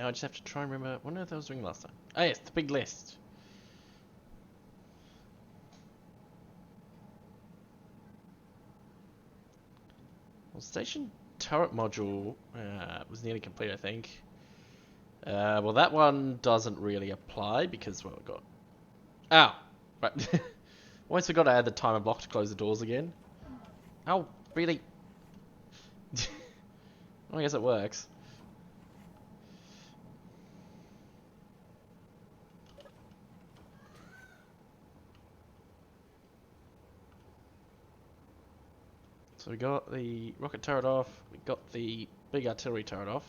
Now I just have to try and remember what on earth I was doing last time. Oh yes, the big list. Well, station turret module was nearly complete, I think. Well, that one doesn't really apply because, well, we got... Ow! Right. Almost forgot I had the timer block to close the doors again. Oh, really? Well, I guess it works. So we got the rocket turret off, we got the big artillery turret off.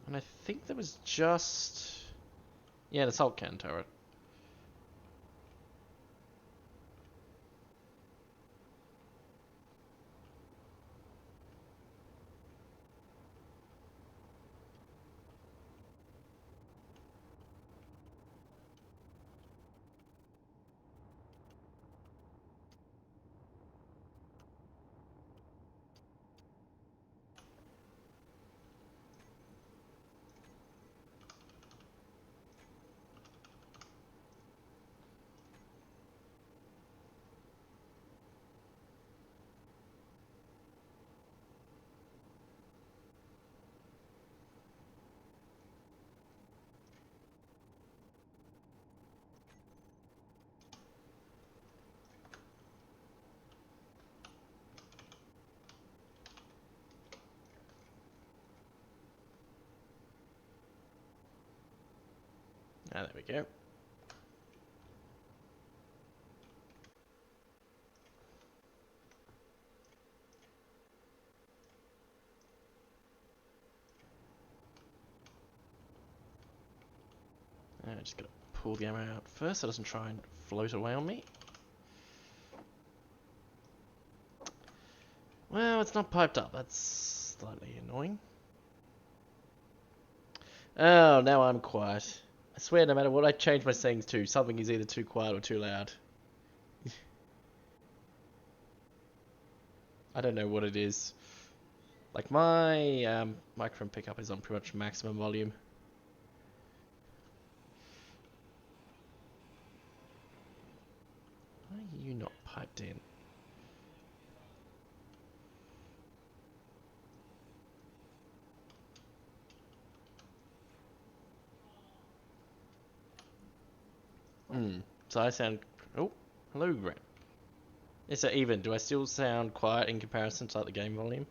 And I think there was just... Yeah, the salt can turret. Ah, there we go. Just gotta pull the ammo out first so it doesn't try and float away on me. Well, it's not piped up. That's slightly annoying. Oh, now I'm quiet. I swear, no matter what I change my settings to, something is either too quiet or too loud. I don't know what it is. Like, my microphone pickup is on pretty much maximum volume. Why are you not piped in? So I sound... Oh, hello, Grant. Is that even? Do I still sound quiet in comparison to like the game volume?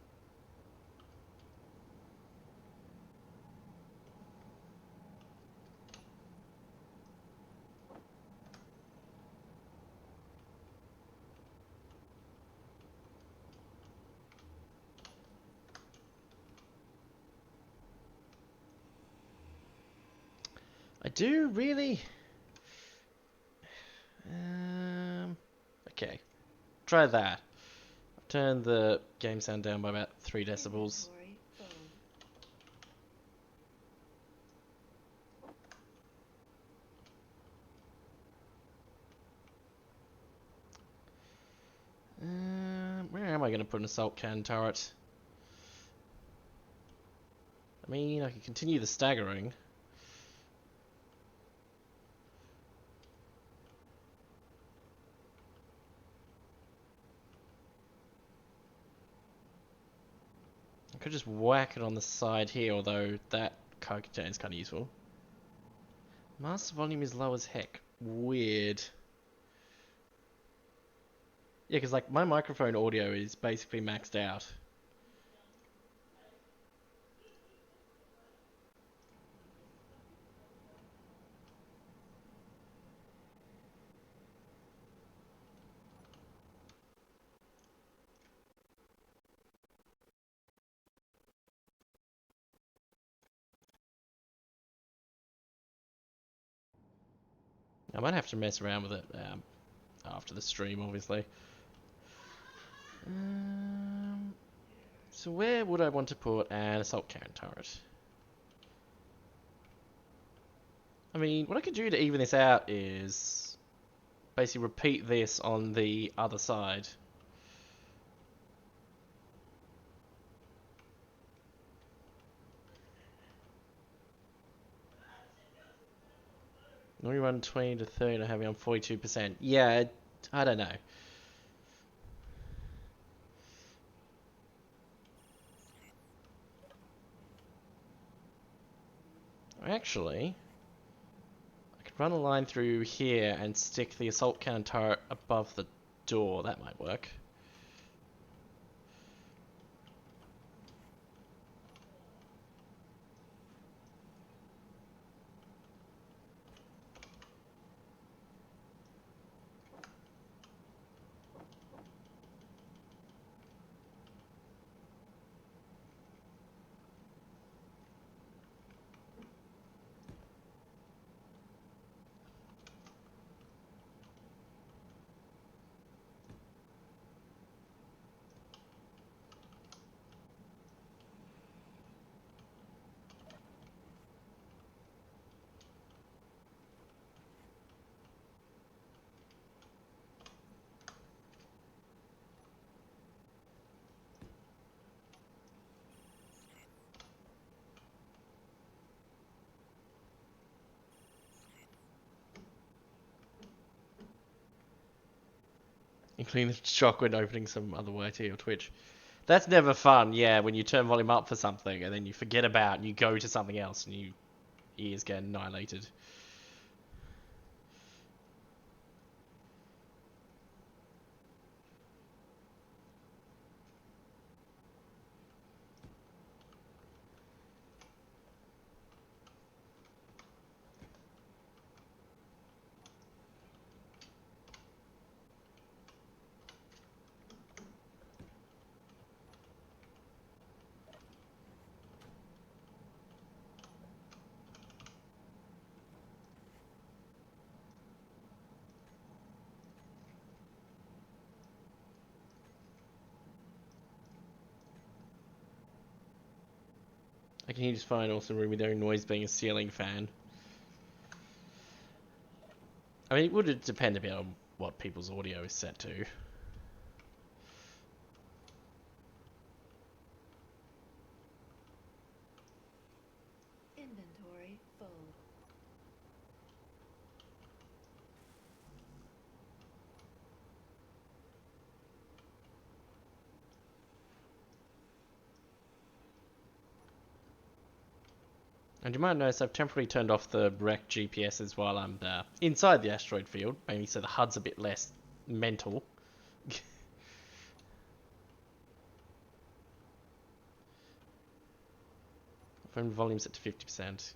I do, really? Okay. Try that. Turn the game sound down by about 3 decibels. Where am I going to put an assault cannon turret? I mean, I can continue the staggering. I could just whack it on the side here, although that card container is kind of useful. Master volume is low as heck. Weird. Yeah, because like my microphone audio is basically maxed out. I might have to mess around with it after the stream, obviously. So where would I want to put an assault cannon turret? I mean, what I could do to even this out is basically repeat this on the other side. Normally run 20 to 30 and having on 42%. Yeah, I don't know. Actually, I could run a line through here and stick the assault cannon turret above the door. That might work. Including the shock when opening some other YT or Twitch. That's never fun, yeah, when you turn volume up for something and then you forget about it and you go to something else and your ears get annihilated. I can just find also room with no noise being a ceiling fan. I mean, it would depend a bit on what people's audio is set to. Inventory full. And you might notice I've temporarily turned off the rec GPSs while I'm inside the asteroid field, maybe so the HUD's a bit less mental. Phone volume set to 50%.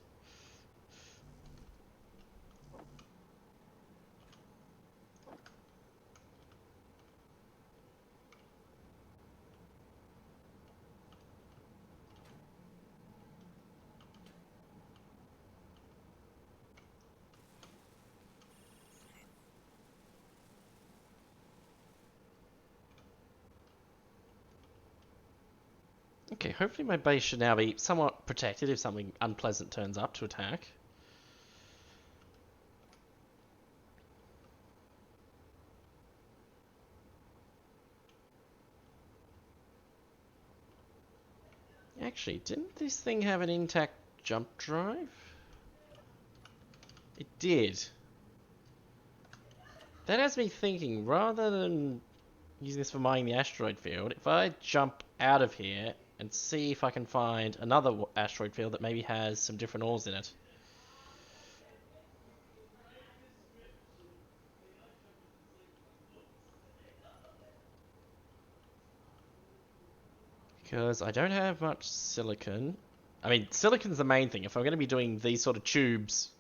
Okay, hopefully my base should now be somewhat protected if something unpleasant turns up to attack. Actually, didn't this thing have an intact jump drive? It did. That has me thinking, rather than using this for mining the asteroid field, if I jump out of here and see if I can find another asteroid field that maybe has some different ores in it. Because I don't have much silicon. I mean, silicon's the main thing. If I'm going to be doing these sort of tubes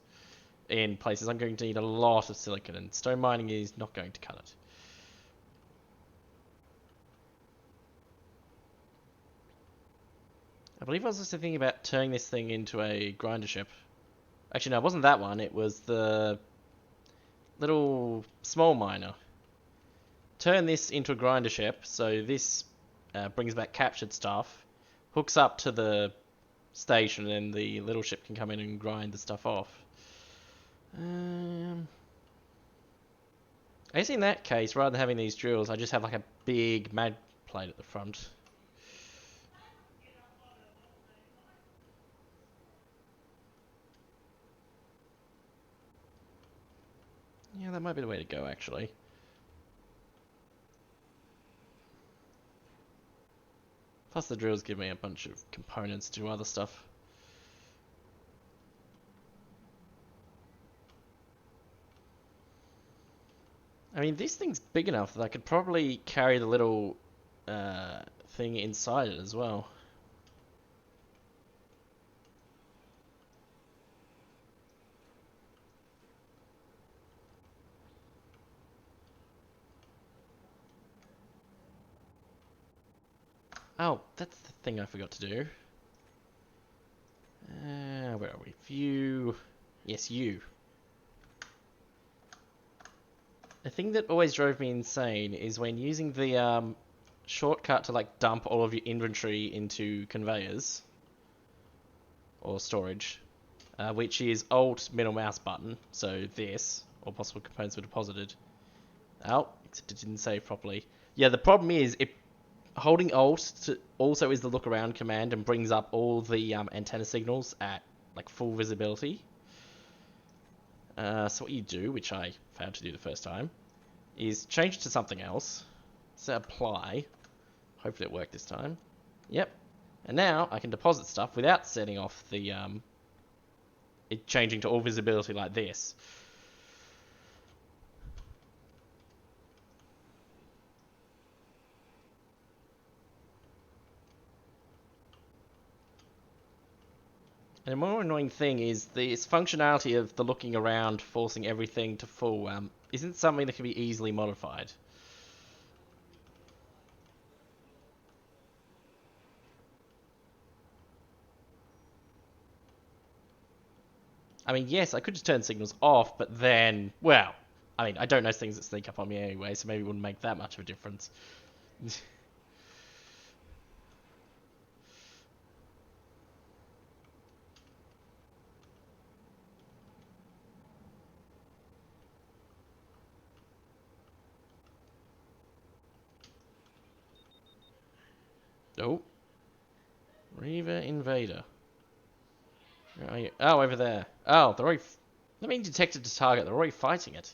in places, I'm going to need a lot of silicon, and stone mining is not going to cut it. I believe I was also thinking about turning this thing into a grinder ship. Actually, no, it wasn't that one. It was the little small miner. Turn this into a grinder ship, so this brings back captured stuff, hooks up to the station, and the little ship can come in and grind the stuff off. I guess in that case, rather than having these drills, I just have like a big mag plate at the front. Yeah, that might be the way to go, actually. Plus the drills give me a bunch of components to do other stuff. I mean, this thing's big enough that I could probably carry the little thing inside it as well. Oh, that's the thing I forgot to do. Where are we? View. Yes, you. The thing that always drove me insane is when using the shortcut to like dump all of your inventory into conveyors or storage, which is Alt middle mouse button. So this, all possible components were deposited. Oh, except it didn't save properly. Yeah, the problem is it holding Alt also is the look around command and brings up all the antenna signals at like full visibility. So what you do, which I failed to do the first time, is change it to something else. So apply. Hopefully it worked this time. Yep. And now I can deposit stuff without setting off the it changing to all visibility like this. And a more annoying thing is this functionality of the looking around, forcing everything to full, isn't something that can be easily modified. I mean, yes, I could just turn signals off, but then, well, I mean, I don't know things that sneak up on me anyway, so maybe it wouldn't make that much of a difference. Oh, Reaver Invader. Where are you? Oh, over there. Oh, they're already. That means detected to target. They're already fighting it.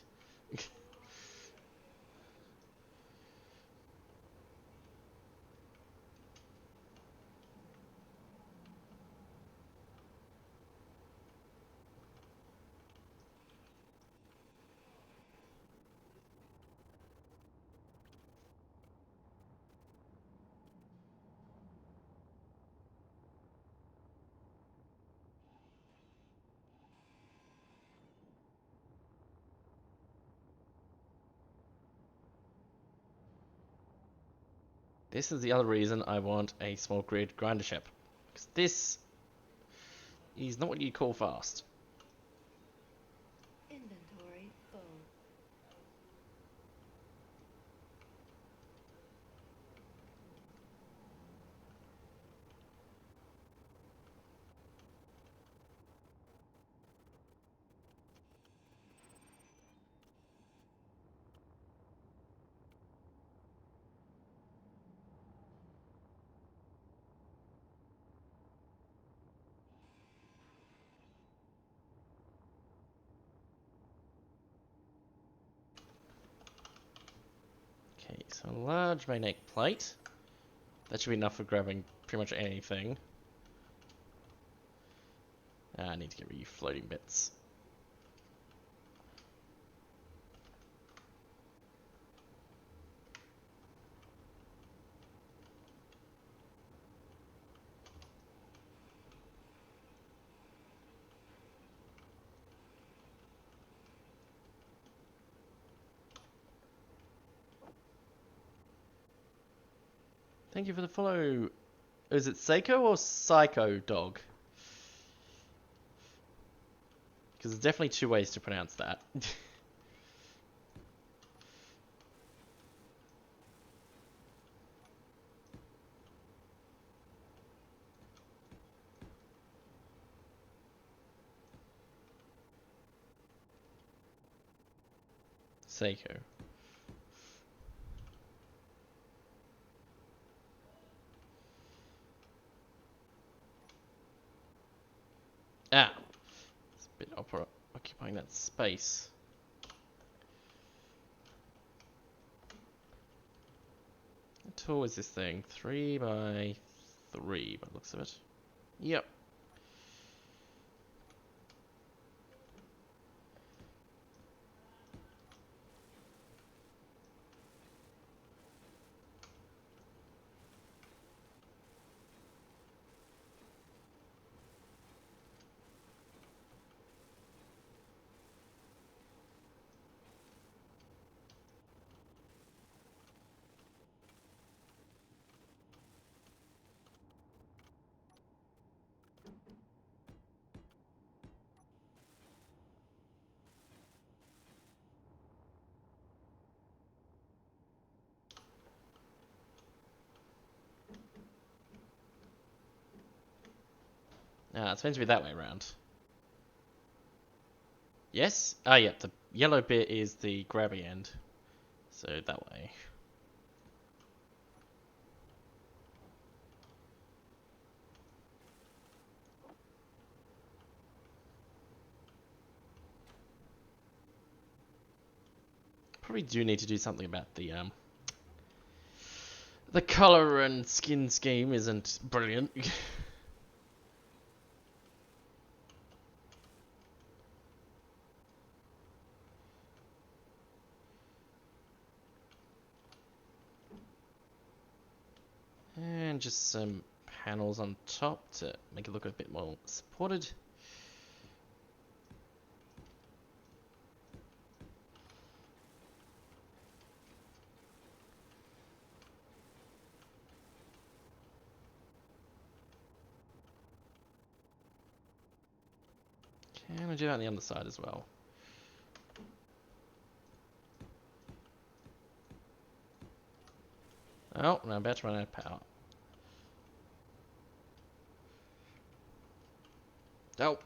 This is the other reason I want a small grid grinder ship. Because this is not what you call fast. Inventory full. Okay, so a large magnetic plate. That should be enough for grabbing pretty much anything. I need to get rid of you floating bits. Thank you for the follow. Is it Seiko or Psycho Dog? Because there's definitely two ways to pronounce that. Seiko. Ah! It's a bit occupying that space. How tall is this thing? 3 by 3 by the looks of it. Yep. Ah, it's meant to be that way around. Yes? Ah, yeah, the yellow bit is the grabby end. So that way. Probably do need to do something about the color and skin scheme isn't brilliant. And just some panels on top to make it look a bit more supported. Can I do that on the underside as well? Oh, no, I'm about to run out of power. Oh!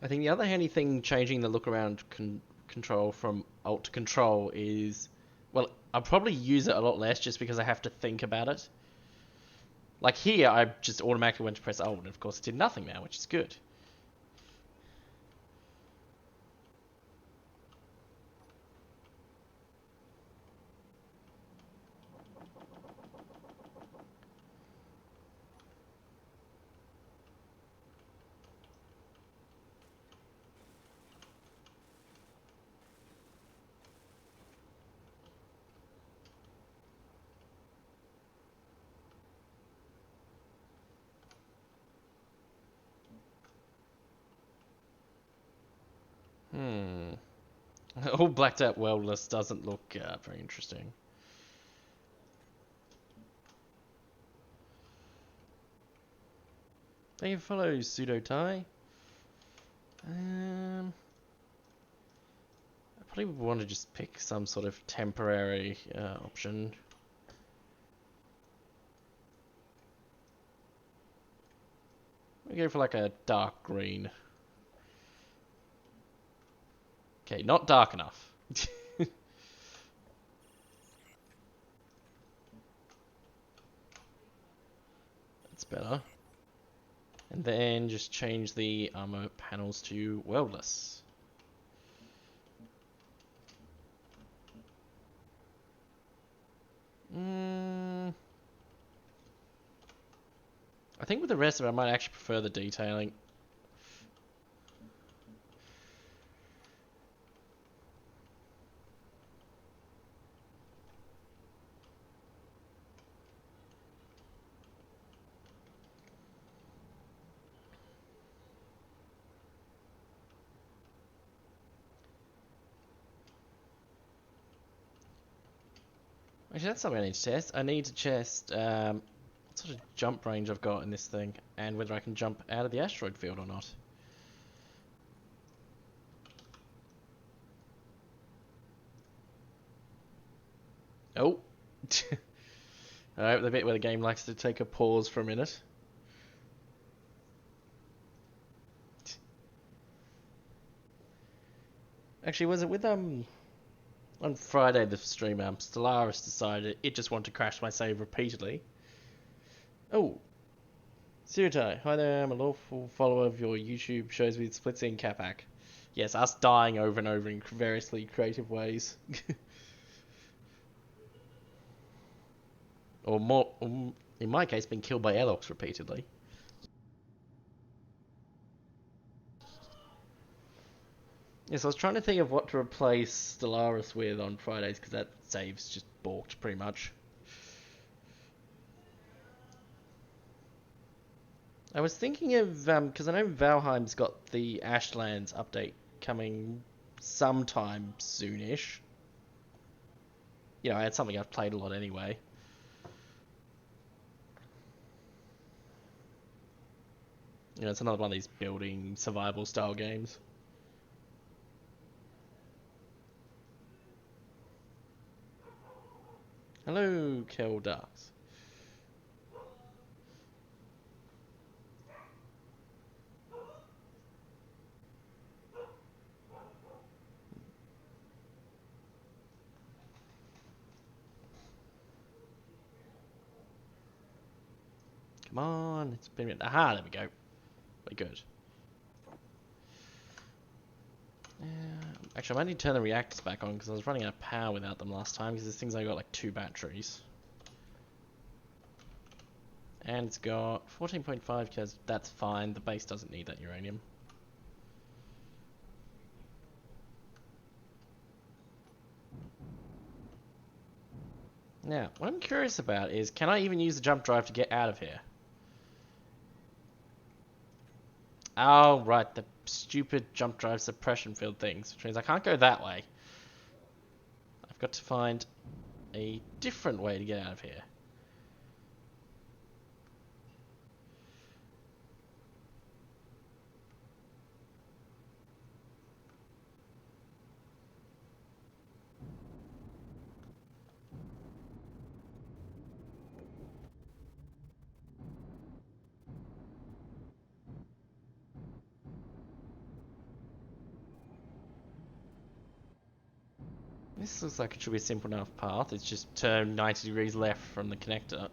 I think the other handy thing changing the look around control from Alt to Control is, well, I'll probably use it a lot less just because I have to think about it. Like here, I just automatically went to press Alt, and of course it did nothing now, which is good. Hmm. All blacked out worldless doesn't look very interesting. Thank you for follow, Pseudo Tie. I probably would want to just pick some sort of temporary option. We go for like a dark green. Okay, not dark enough. That's better. And then just change the armor panels to worldless. I think with the rest of it, I might actually prefer the detailing. Actually, that's something I need to test. I need to test what sort of jump range I've got in this thing, and whether I can jump out of the asteroid field or not. Oh! Alright, the bit where the game likes to take a pause for a minute. Actually, was it with On Friday, the stream, Stellaris decided it just wanted to crash my save repeatedly. Oh, Siritai, hi there, I'm a lawful follower of your YouTube shows with split scene Capac. Yes, us dying over and over in variously creative ways. Or more, in my case, being killed by airlocks repeatedly. Yes, I was trying to think of what to replace Stellaris with on Fridays, because that save's just balked pretty much. I was thinking of, because I know Valheim's got the Ashlands update coming sometime soonish. You know, it's something I've played a lot anyway. You know, it's another one of these building survival style games. Hello, Keldas. Come on, it's been... Aha, there we go. Very good. Actually, I might need to turn the reactors back on because I was running out of power without them last time because this thing's only got like 2 batteries. And it's got 14.5 because that's fine. The base doesn't need that uranium. Now, what I'm curious about is, can I even use the jump drive to get out of here? Oh, right, the stupid jump drive suppression field things, which means I can't go that way. I've got to find a different way to get out of here. This looks like it should be a simple enough path. It's just turn 90 degrees left from the connector.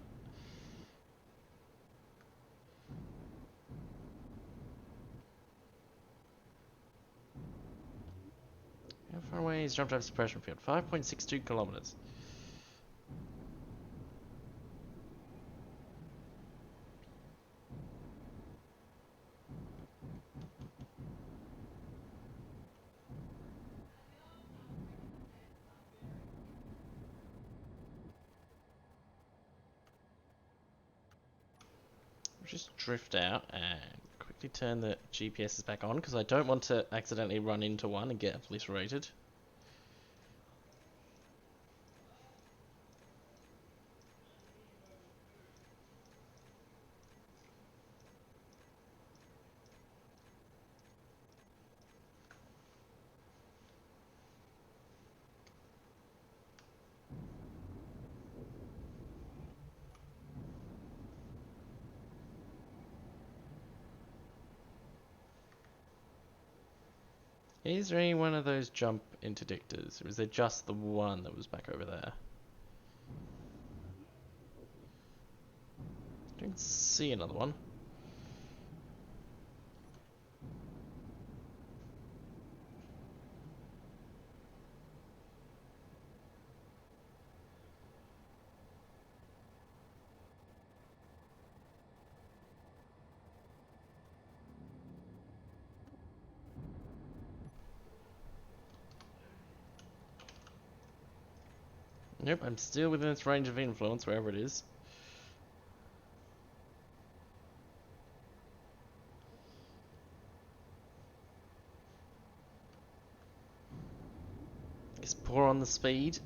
How far away is jump drive suppression field? 5.62 kilometers. Just drift out and quickly turn the GPSs back on because I don't want to accidentally run into one and get obliterated. Is there any one of those jump interdictors, or is there just the one that was back over there? I don't see another one. Nope, I'm still within its range of influence, wherever it is. Just pour on the speed.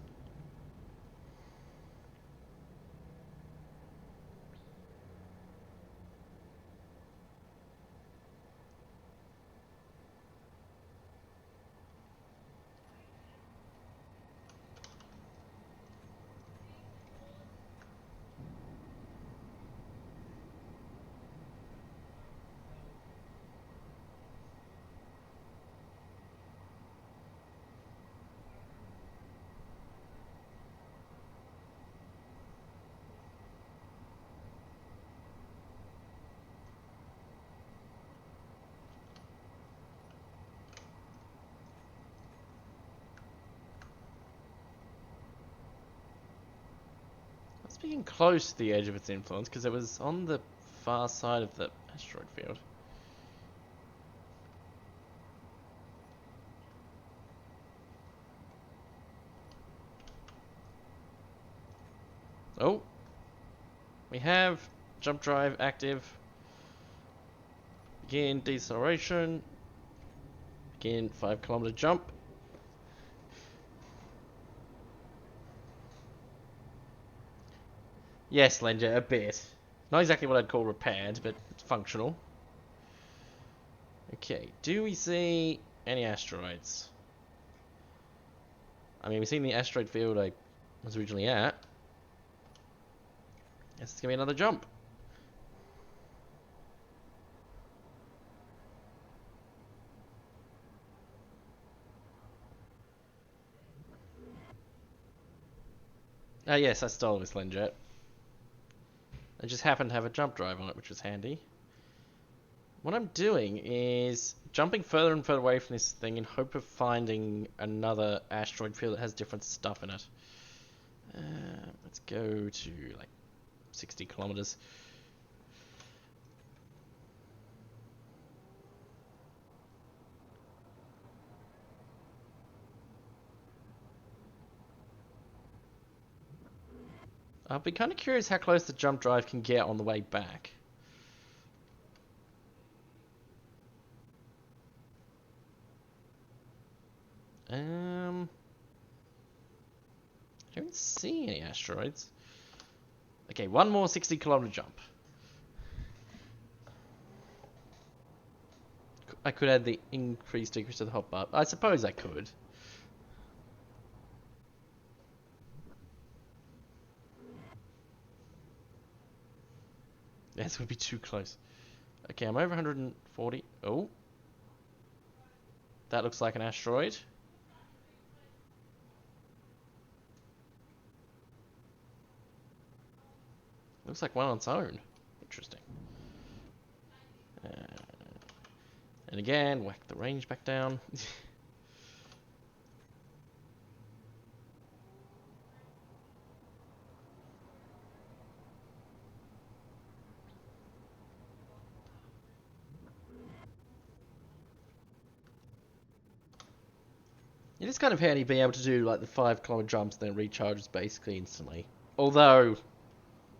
being close to the edge of its influence because it was on the far side of the asteroid field. Oh, we have jump drive active. Begin deceleration. Begin 5-kilometer jump. Yes, Lenja, a bit. Not exactly what I'd call repaired, but it's functional. Okay, do we see any asteroids? I mean, we've seen the asteroid field I was originally at. Guess it's gonna be another jump. Ah, yes, I stole this Lenjet. I just happened to have a jump drive on it, which was handy. What I'm doing is jumping further and further away from this thing in hope of finding another asteroid field that has different stuff in it. Let's go to like 60 kilometers. I'll be kind of curious how close the jump drive can get on the way back. I don't see any asteroids. Okay, one more 60-kilometer jump. I could add the increased decrease to the hotbar. I suppose I could. This would be too close. Okay, I'm over 140. Oh. That looks like an asteroid. Looks like one on its own. Interesting. And again, whack the range back down. It is kind of handy being able to do like the 5-kilometer jumps and then recharges basically instantly. Although,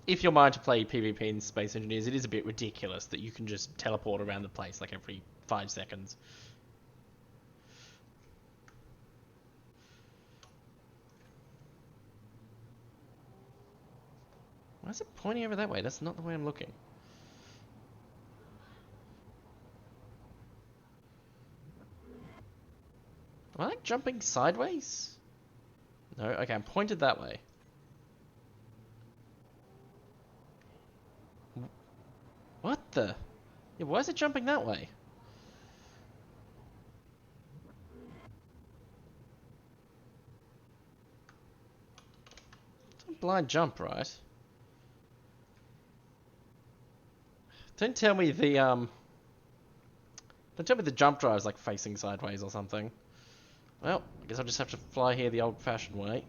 if you're mind to play PvP in Space Engineers, it is a bit ridiculous that you can just teleport around the place like every 5 seconds. Why is it pointing over that way? That's not the way I'm looking. Am I like jumping sideways? No, okay, I'm pointed that way. What the? Yeah, why is it jumping that way? It's a blind jump, right? Don't tell me the Don't tell me the jump drive's like facing sideways or something. Well, I guess I'll just have to fly here the old-fashioned way.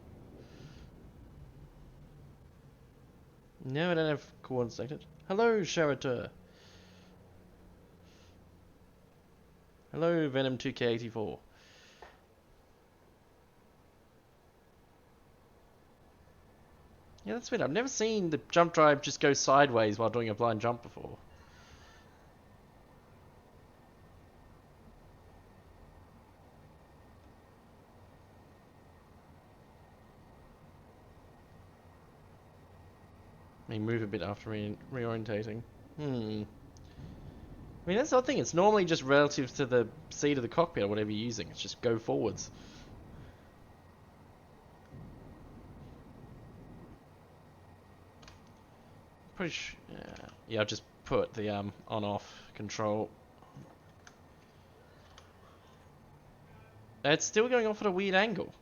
No, I don't have coordinates selected. Hello, Sharator. Hello, Venom 2K84. Yeah, that's weird. I've never seen the jump drive just go sideways while doing a blind jump before. May move a bit after reorientating. I mean, that's the odd thing. It's normally just relative to the seat of the cockpit or whatever you're using. It's just go forwards. Pretty sure. Yeah, I'll just put the on-off control. It's still going off at a weird angle.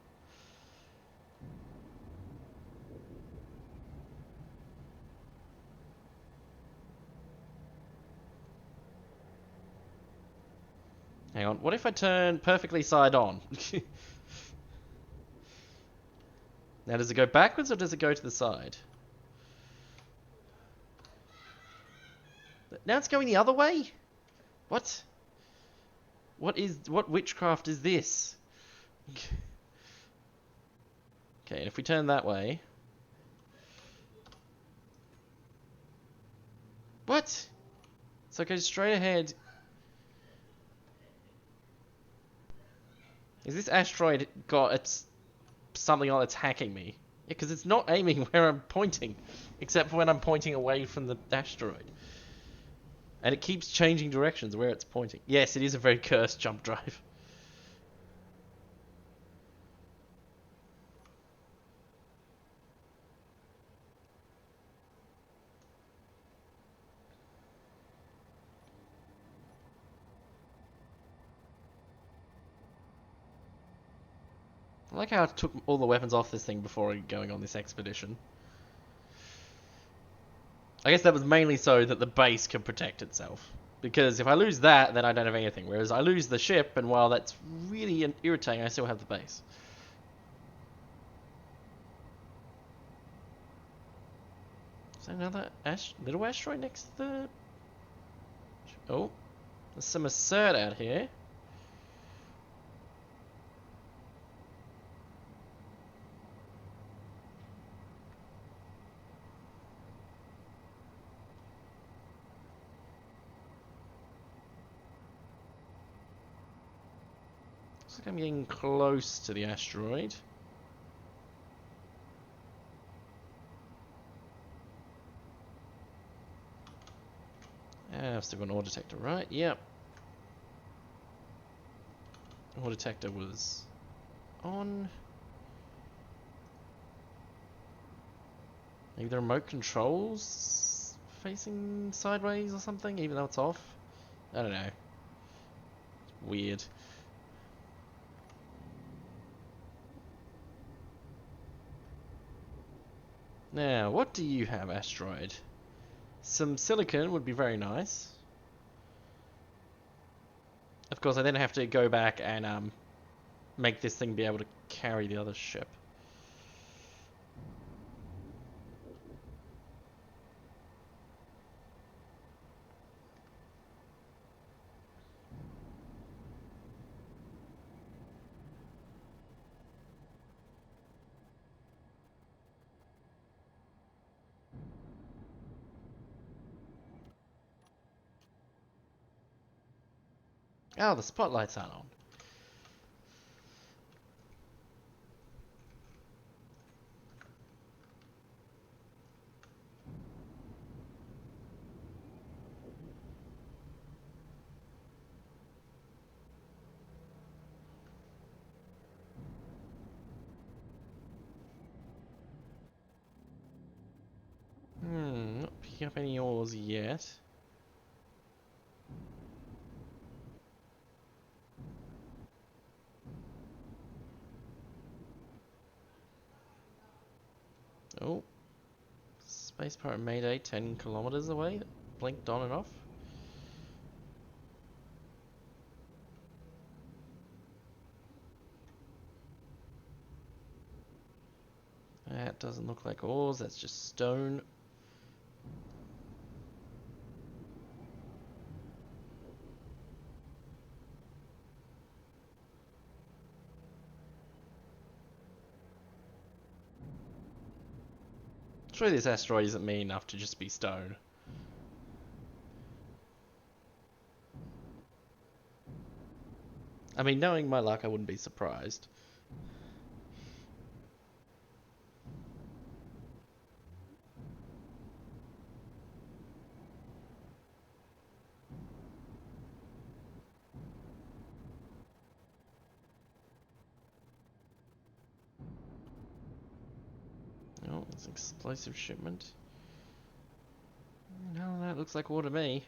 Hang on, what if I turn perfectly side on? Now, does it go backwards or does it go to the side? Now it's going the other way? What? What witchcraft is this? Okay, and if we turn that way... What? So it goes straight ahead. Is this asteroid got its something on attacking me? Yeah, because it's not aiming where I'm pointing, except for when I'm pointing away from the asteroid. And it keeps changing directions where it's pointing. Yes, it is a very cursed jump drive. I like how I took all the weapons off this thing before going on this expedition. I guess that was mainly so that the base can protect itself. Because if I lose that, then I don't have anything. Whereas I lose the ship, and while that's really irritating, I still have the base. Is there another little asteroid next to the... Oh, there's some assert out here. Looks like I'm getting close to the asteroid. I've still got an ore detector, right? Yep. Ore detector was on. Maybe the remote controls facing sideways or something, even though it's off. I don't know. It's weird. Now, what do you have, asteroid? Some silicon would be very nice. Of course, I then have to go back and make this thing be able to carry the other ship. Oh, the spotlights aren't on. Not picking up any ores yet. Oh. Space pirate Mayday 10 kilometers away. Blinked on and off. That doesn't look like ores, that's just stone. Surely this asteroid isn't mean enough to just be stone. I mean, knowing my luck, I wouldn't be surprised. Oh, it's an explosive shipment. No, that looks like ore to me.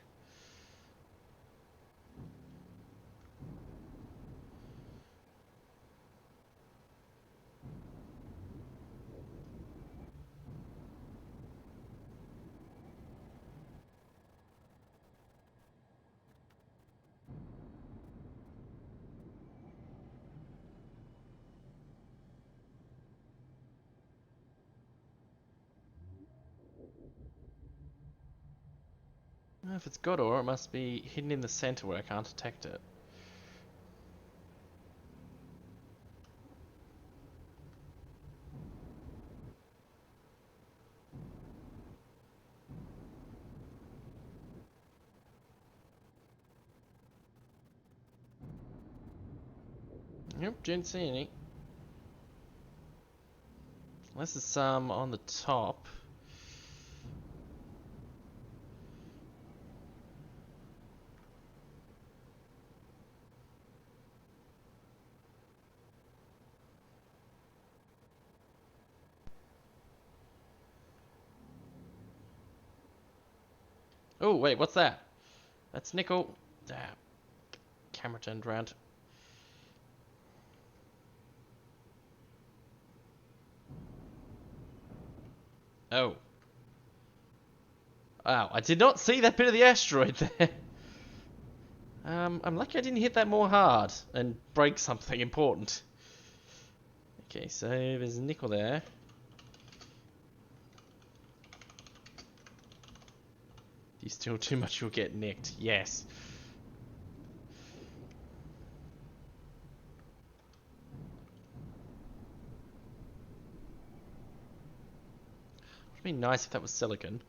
If it's got ore, it must be hidden in the center where I can't detect it. Yep, didn't see any. Unless there's some on the top. Oh, wait, what's that? That's nickel. Ah, camera turned around. Oh. Wow, I did not see that bit of the asteroid there. I'm lucky I didn't hit that more hard and break something important. Okay, so there's nickel there. If you steal too much, you'll get nicked. Yes. It'd be nice if that was silicon.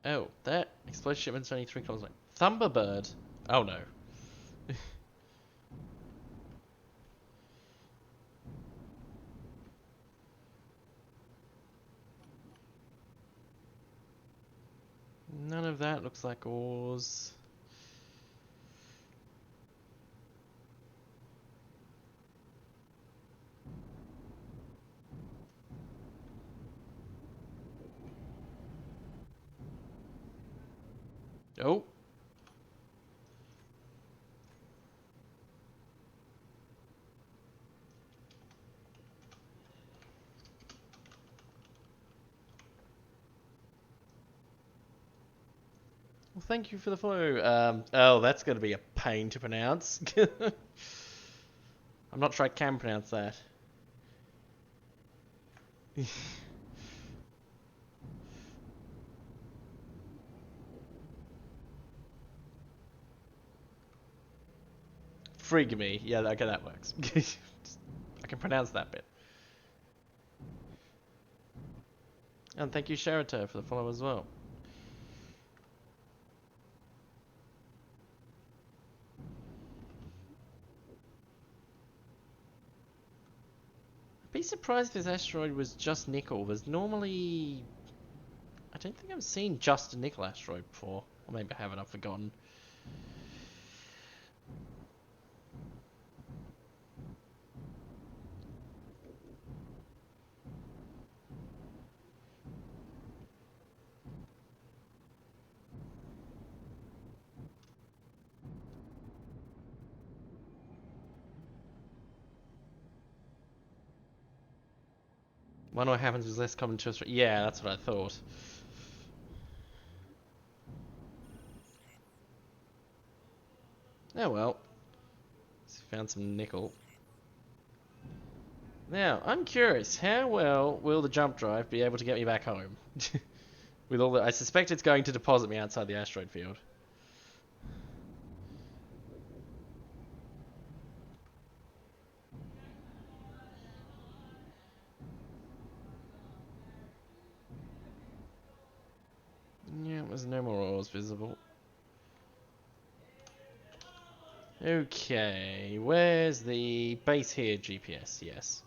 Oh, that explosive shipment's only 3 kilometers away. Thunderbird. Oh no. None of that looks like ores. Oh. Well, thank you for the follow. Oh, that's going to be a pain to pronounce. I'm not sure I can pronounce that. Frig me. Yeah, okay, that works. I can pronounce that bit. And thank you, Sherito, for the follow as well. I'd be surprised if this asteroid was just nickel. There's normally... I don't think I've seen just a nickel asteroid before. Or maybe I haven't, I've forgotten. Wonder what happens with less common to us. Yeah, that's what I thought. Oh well. Found some nickel. Now, I'm curious, how well will the jump drive be able to get me back home? With all the... I suspect it's going to deposit me outside the asteroid field. Yeah, there's no more ores visible. Okay, where's the base here, GPS? Yes.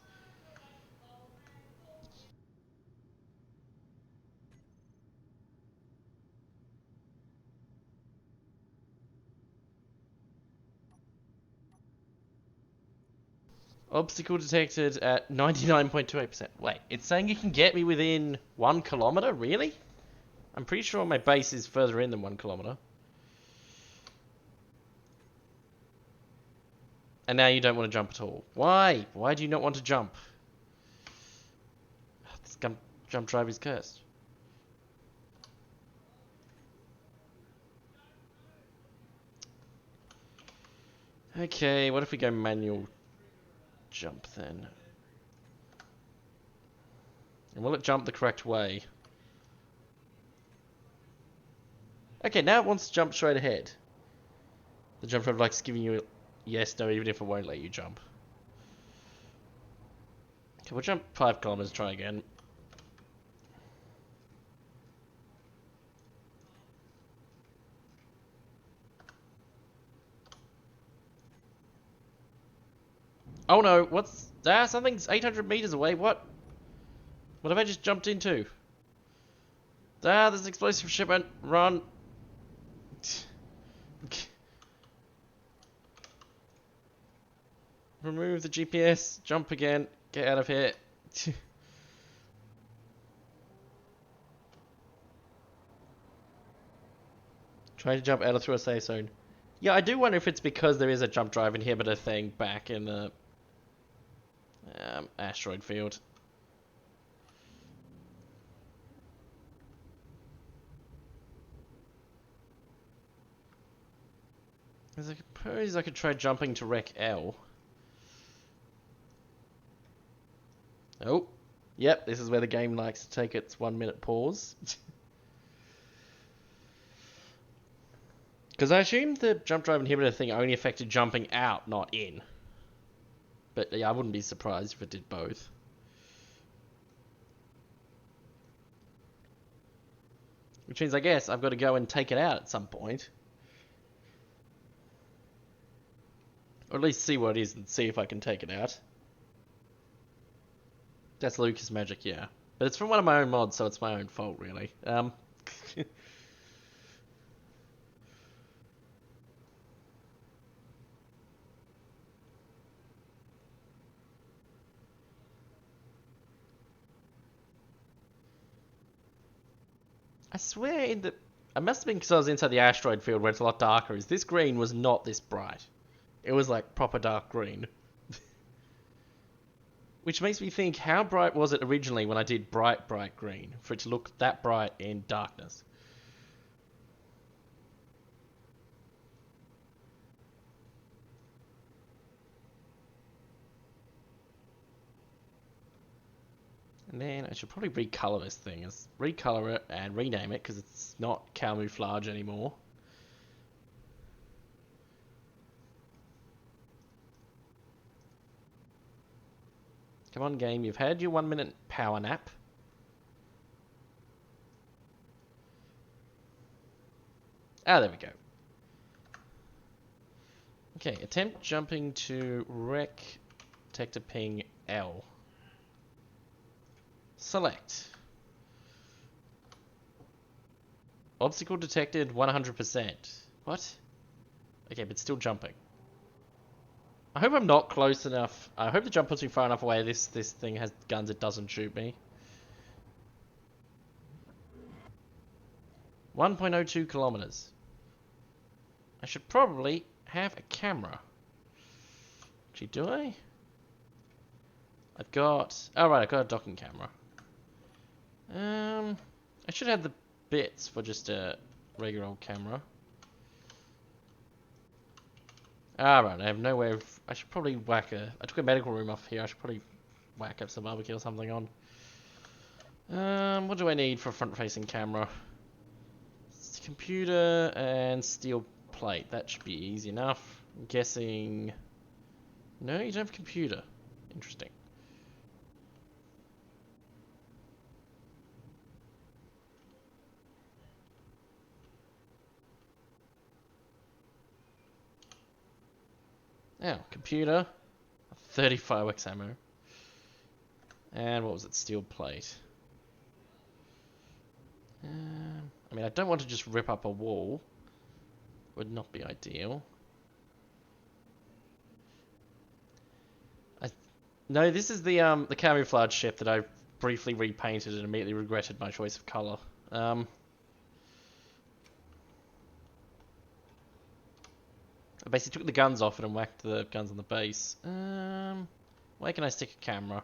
Obstacle detected at 99.28%. Wait, it's saying you can get me within 1 kilometer? Really? I'm pretty sure my base is further in than 1 kilometer. And now you don't want to jump at all. Why? Why do you not want to jump? This jump drive is cursed. Okay, what if we go manual jump then? And will it jump the correct way? Okay, now it wants to jump straight ahead. The jump drive likes giving you a yes, no, even if it won't let you jump. Okay, we'll jump 5 kilometers, try again. Oh no, what's... Ah, something's 800 meters away, what? What have I just jumped into? Ah, there's an explosive shipment, run! Remove the GPS, jump again, get out of here. Trying to jump out of through a safe zone. Yeah, I do wonder if it's because there is a jump drive inhibitor thing back in the asteroid field. I suppose I could try jumping to Rec L. Oh, yep, this is where the game likes to take its 1 minute pause. Because I assumed the jump drive inhibitor thing only affected jumping out, not in. But yeah, I wouldn't be surprised if it did both. Which means I guess I've got to go and take it out at some point. Or at least see what it is and see if I can take it out. That's Lucas magic, yeah. But it's from one of my own mods, so it's my own fault, really. I swear in the... I must have been because I was inside the asteroid field where it's a lot darker. Is this green was not this bright. It was like proper dark green. Which makes me think, how bright was it originally when I did bright, bright green for it to look that bright in darkness? And then I should probably recolor this thing. Recolor it and rename it because it's not camouflage anymore. Come on, game, you've had your 1 minute power nap. Ah, there we go. Okay, attempt jumping to Rec Detector Ping L. Select. Obstacle detected 100%. What? Okay, but still jumping. I hope I'm not close enough. I hope the jump puts me far enough away. This thing has guns, it doesn't shoot me. 1.02 kilometers. I should probably have a camera. Actually, do I? I've got... Oh, right, I've got a docking camera. I should have the bits for just a regular old camera. Alright, I have no way of... I should probably whack a... I took a medical room off here. I should probably whack up some barbecue or something on. What do I need for a front-facing camera? Computer and steel plate. That should be easy enough. I'm guessing... No, you don't have a computer. Interesting. Oh, computer. 30 fireworks ammo. And what was it? Steel plate. I mean, I don't want to just rip up a wall. Would not be ideal. I No, this is the camouflage ship that I briefly repainted and immediately regretted my choice of color. I basically took the guns off it and whacked the guns on the base. Where can I stick a camera?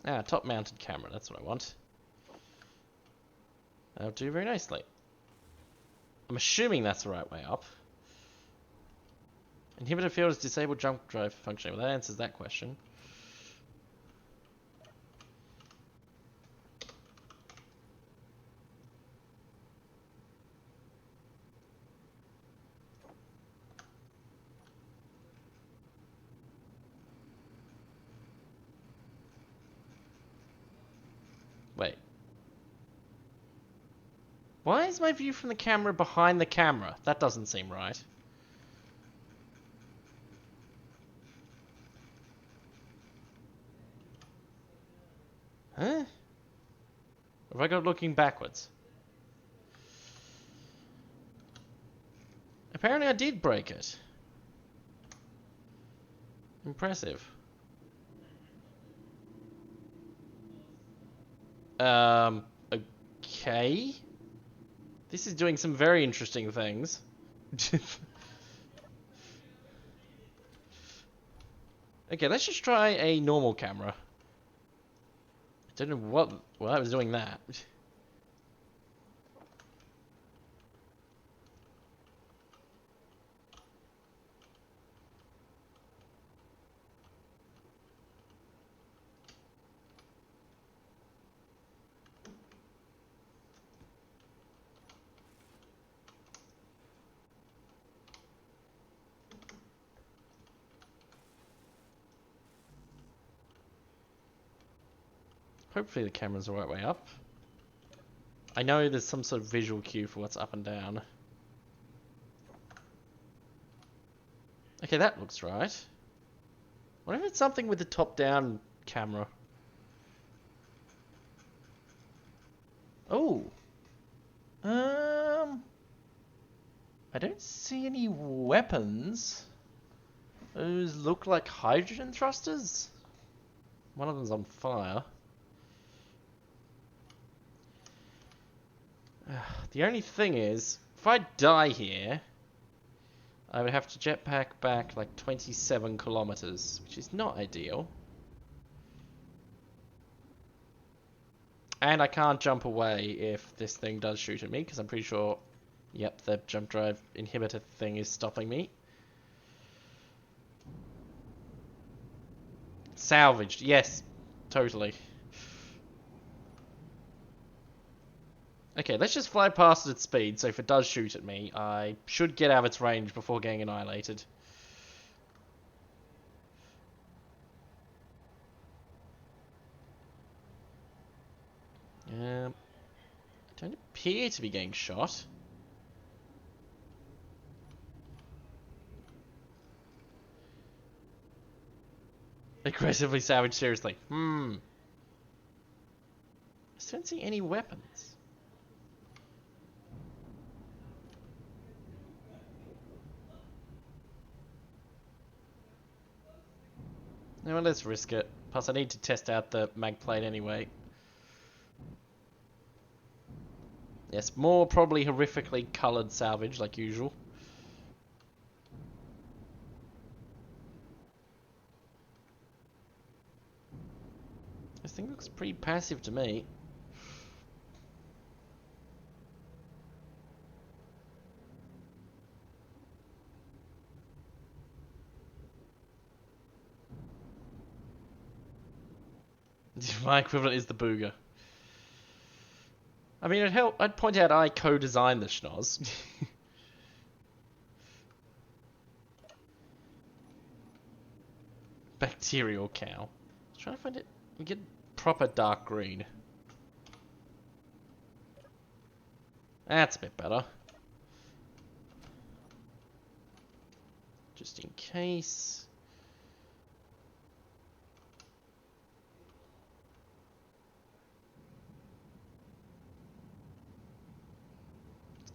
Ah, top-mounted camera. That's what I want. That'll do very nicely. I'm assuming that's the right way up. Inhibitor field is disabled jump drive functioning. Well, that answers that question. Wait. Why is my view from the camera behind the camera? That doesn't seem right. Huh? Have I got looking backwards? Apparently I did break it. Impressive. Okay. This is doing some very interesting things. Okay, let's just try a normal camera. I don't know why I was doing that. Hopefully the camera's the right way up. I know there's some sort of visual cue for what's up and down. Okay, that looks right. What if it's something with the top-down camera? Oh. I don't see any weapons. Those look like hydrogen thrusters. One of them's on fire. The only thing is, if I die here, I would have to jetpack back like 27 kilometers, which is not ideal. And I can't jump away if this thing does shoot at me, because I'm pretty sure, yep, the jump drive inhibitor thing is stopping me. Salvaged, yes, totally. Okay, let's just fly past it at speed, so if it does shoot at me, I should get out of its range before getting annihilated. I don't appear to be getting shot. Aggressively salvage, seriously. I just don't see any weapons. No, well, let's risk it. Plus, I need to test out the mag plate anyway. Yes, more probably horrifically coloured salvage, like usual. This thing looks pretty passive to me. My equivalent is the Booger. I mean, I'd point out I co-designed the schnoz. Bacterial cow. Trying to find it. You get proper dark green. That's a bit better. Just in case.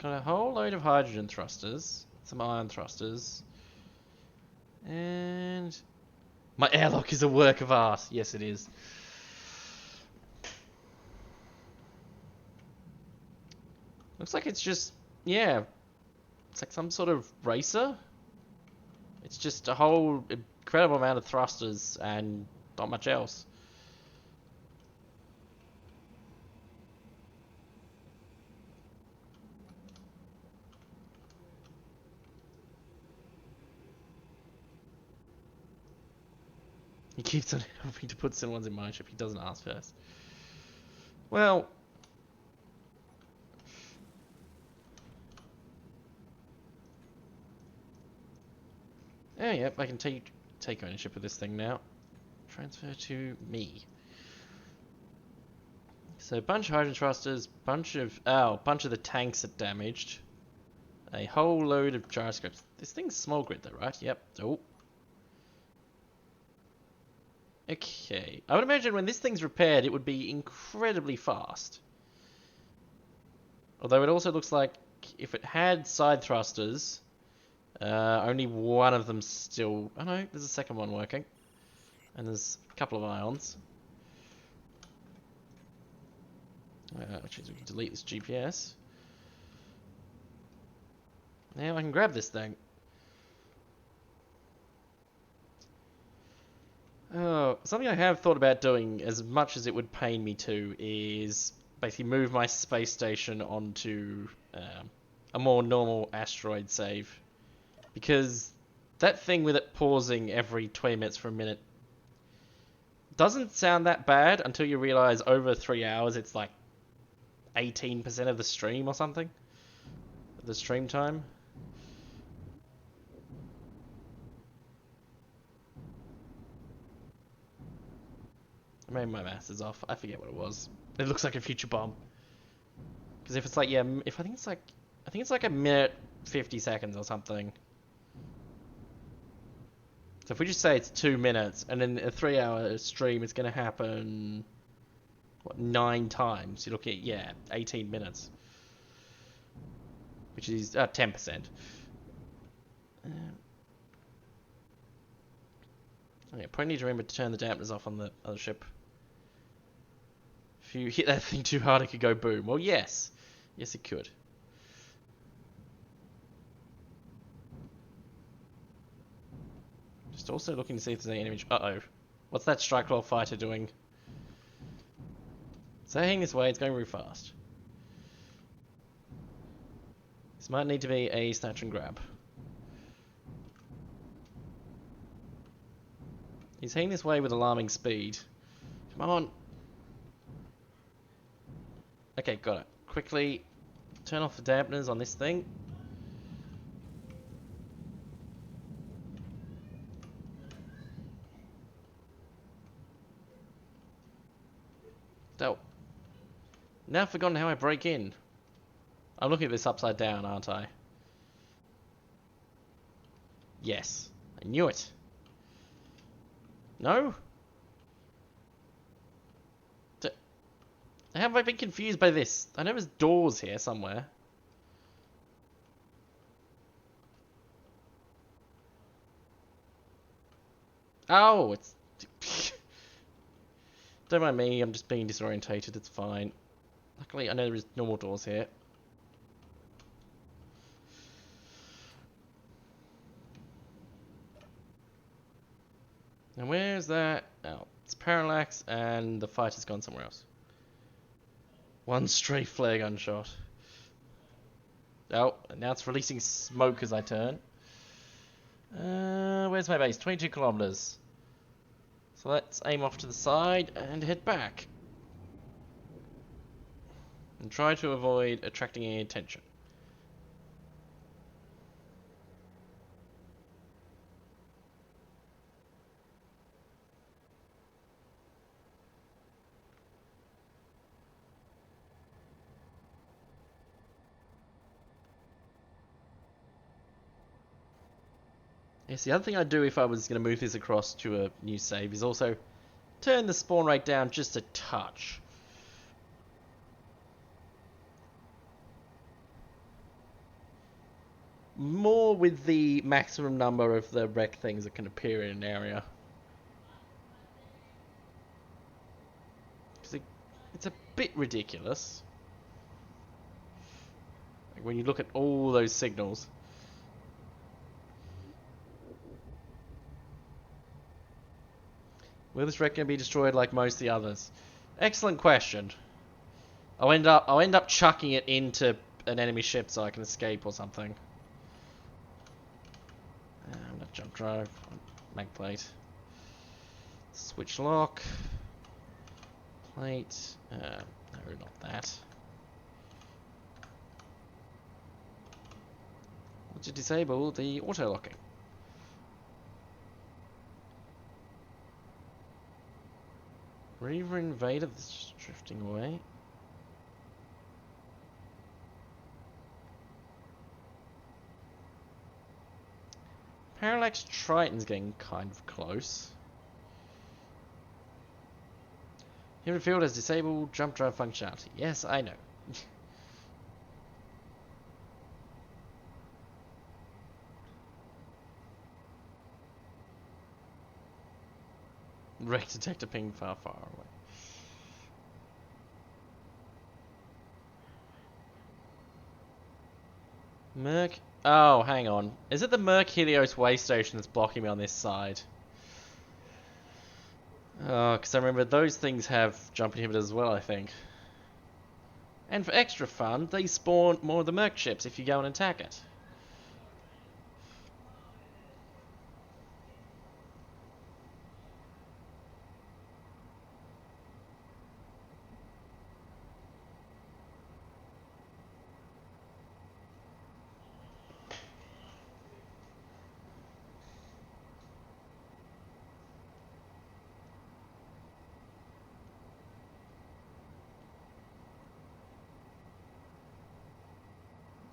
Got a whole load of hydrogen thrusters, some ion thrusters, and my airlock is a work of art. Yes, it is. Looks like it's just, yeah, it's like some sort of racer. It's just a whole incredible amount of thrusters and not much else. He keeps on helping to put someone's in my ship. He doesn't ask first. Well, oh yep, I can take ownership of this thing now. Transfer to me. So bunch of hydrogen thrusters, bunch of the tanks are damaged. A whole load of gyroscopes. This thing's small grid though, right? Yep. Oh. Okay. I would imagine when this thing's repaired, it would be incredibly fast. Although it also looks like if it had side thrusters, only one of them still... Oh no, there's a second one working. And there's a couple of ions. Which means we can delete this GPS. Now I can grab this thing. Oh, something I have thought about doing, as much as it would pain me to, is basically move my space station onto a more normal asteroid save. Because that thing with it pausing every 20 minutes for a minute doesn't sound that bad until you realize over 3 hours it's like 18% of the stream or something. The stream time. Maybe my math is off. I forget what it was. It looks like a future bomb. Because if it's like, yeah, I think it's like a minute 50 seconds or something. So if we just say it's 2 minutes, and in a 3 hour stream it's going to happen, what, 9 times? You're looking at, yeah, 18 minutes. Which is 10%. Okay, probably need to remember to turn the dampeners off on the other ship. If you hit that thing too hard, it could go boom. Well, yes. Yes, it could. Just also looking to see if there's any image. Uh-oh. What's that strike law fighter doing? So heading this way, it's going really fast. This might need to be a snatch and grab. He's heading this way with alarming speed. Come on. Okay, got it. Quickly turn off the dampeners on this thing. Oh. Now I've forgotten how I break in. I'm looking at this upside down, aren't I? Yes. I knew it. No? How have I been confused by this? I know there's doors here somewhere. Oh, it's... Don't mind me, I'm just being disorientated, it's fine. Luckily, I know there is normal doors here. Now where's that? Oh, it's parallax and the fighter's gone somewhere else. One stray flare gun shot. Oh, and now it's releasing smoke as I turn. Where's my base? 22 kilometers. So let's aim off to the side and head back. And try to avoid attracting any attention. Yes, the other thing I'd do if I was going to move this across to a new save is also turn the spawn rate down just a touch. More with the maximum number of the wreck things that can appear in an area. Because it's a bit ridiculous. Like when you look at all those signals. Will this wreck going to be destroyed like most of the others? Excellent question. I'll end up chucking it into an enemy ship so I can escape or something. I'm gonna jump drive, mag plate, switch lock, plate. No, not that. To disable the auto locking. Reaver Invader that's drifting away. Parallax Triton's getting kind of close. Human field has disabled jump drive functionality. Yes, I know. Wreck detector ping far away. Merc. Oh, hang on. Is it the Merc Helios way station that's blocking me on this side? Oh, because I remember those things have jump inhibitors as well, I think. And for extra fun, they spawn more of the Merc ships if you go and attack it.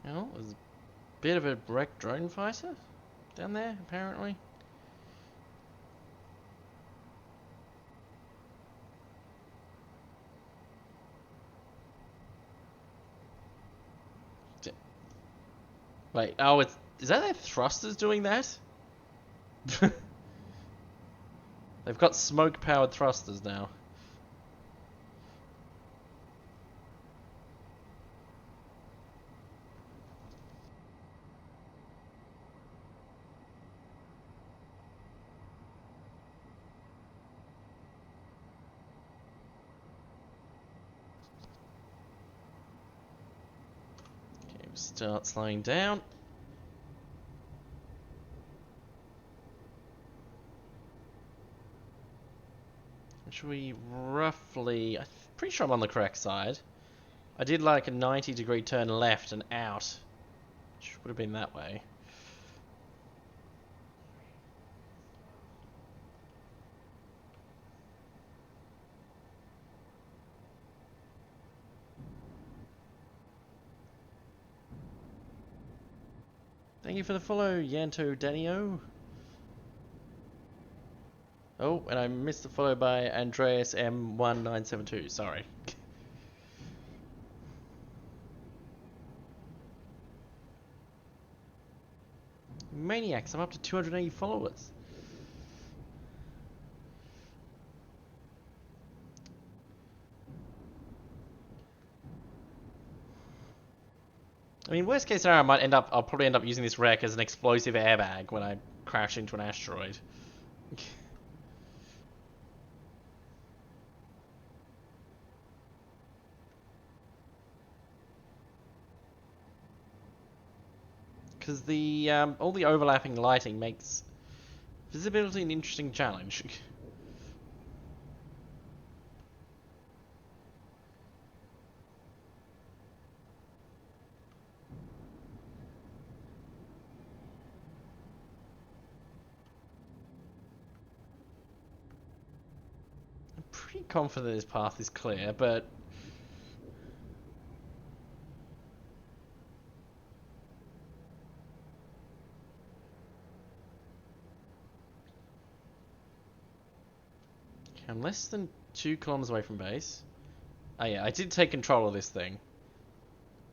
Oh, there's a bit of a wrecked drone fighter down there, apparently. Wait, oh, is that their thrusters doing that? They've got smoke-powered thrusters now. Okay, we'll start slowing down. Which we roughly... I'm pretty sure I'm on the correct side. I did like a 90-degree turn left and out. Which would have been that way. Thank you for the follow, Yanto Danio. Oh, and I missed the follow by Andreas M1972. Sorry. Maniacs, I'm up to 280 followers. I mean, worst case scenario, I'll probably end up using this wreck as an explosive airbag when I crash into an asteroid. Because the all the overlapping lighting makes visibility an interesting challenge. I'm pretty confident this path is clear, but I'm less than 2 kilometers away from base. Oh yeah, I did take control of this thing.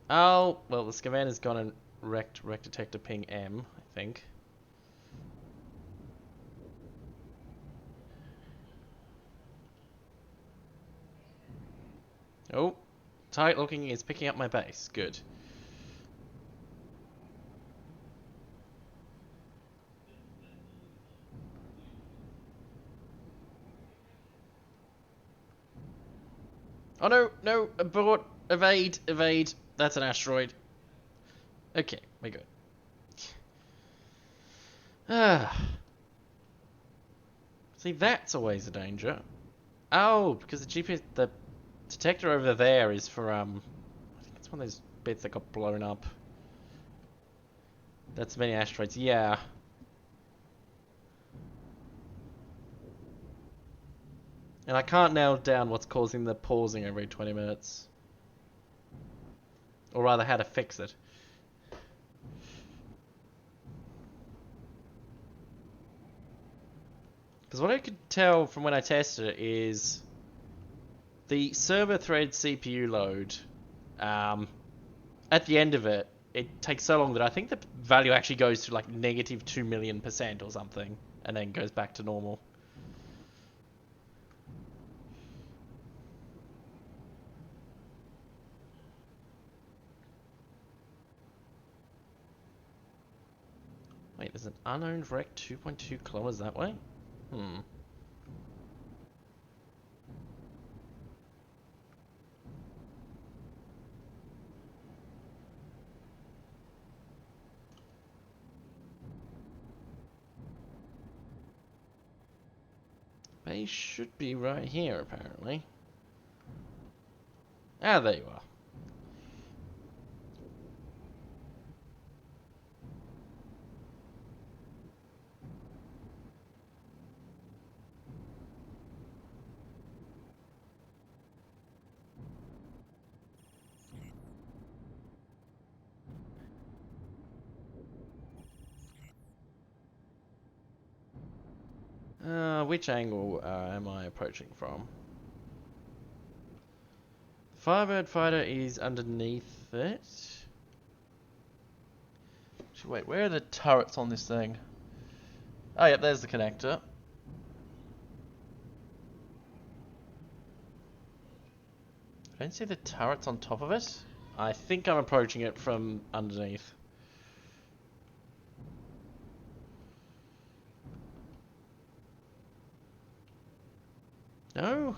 Oh, well, the Scavander's gone and wrecked detector ping M, I think. Oh, tight looking is picking up my base. Good. Oh no, no, abort, evade, evade. That's an asteroid. Okay, we're good. Ah. See, that's always a danger. Oh, because the GPS, the detector over there is for, I think it's one of those bits that got blown up. That's many asteroids, yeah. And I can't nail down what's causing the pausing every 20 minutes. Or rather, how to fix it. Because what I could tell from when I tested it is the server thread CPU load, at the end of it, it takes so long that I think the value actually goes to like negative 2,000,000% or something, and then goes back to normal. Wait, there's an unowned wreck 2.2 kilometers that way? Hmm. Base should be right here, apparently. Ah, there you are. Which angle am I approaching from? Firebird fighter is underneath it. Wait, where are the turrets on this thing? Oh, yep, there's the connector. I don't see the turrets on top of it. I think I'm approaching it from underneath. No?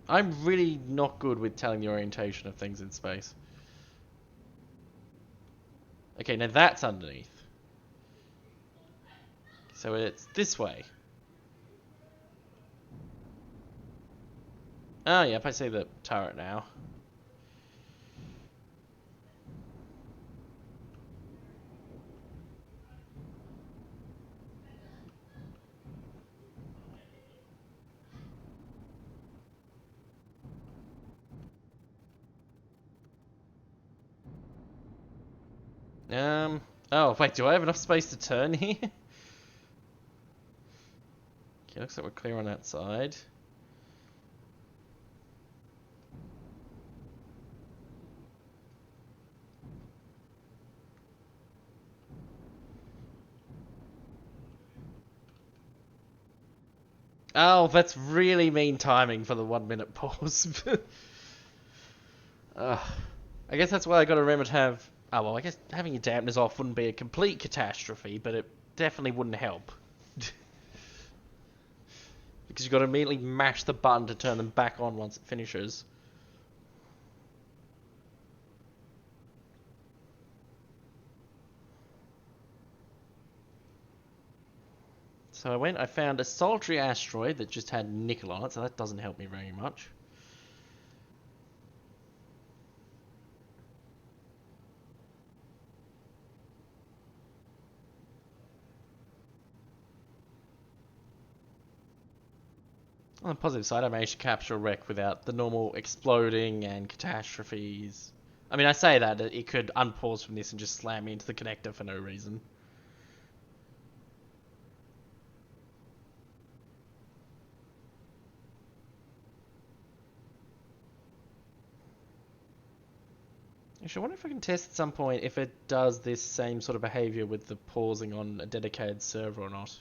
I'm really not good with telling the orientation of things in space. Okay, now that's underneath. So it's this way. Oh, yep, I see the turret now. Oh, wait, do I have enough space to turn here? Okay, looks like we're clear on that side. Oh, that's really mean timing for the 1 minute pause. I guess that's why I gotta remember to have... Oh, well, I guess having your dampeners off wouldn't be a complete catastrophe, but it definitely wouldn't help. Because you've got to immediately mash the button to turn them back on once it finishes. So I found a solitary asteroid that just had nickel on it, so that doesn't help me very much. On the positive side, I managed to capture a wreck without the normal exploding and catastrophes. I mean, I say that it could unpause from this and just slam me into the connector for no reason. Actually, I wonder if I can test at some point if it does this same sort of behavior with the pausing on a dedicated server or not.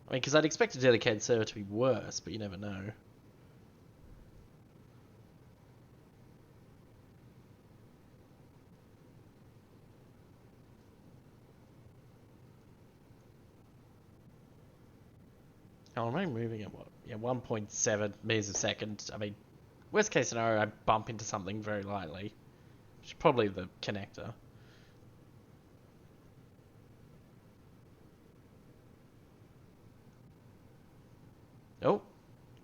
I mean, because I'd expect a dedicated server to be worse, but you never know. Oh, I'm only moving at what? Yeah, 1.7 meters a second. I mean, worst case scenario, I bump into something very lightly. Which is probably the connector. Oh,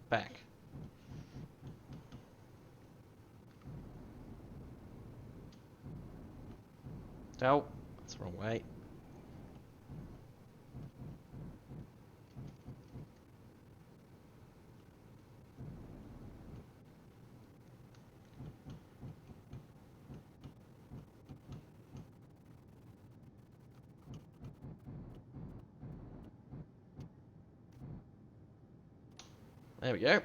back. Oh, that's the wrong way. There we go.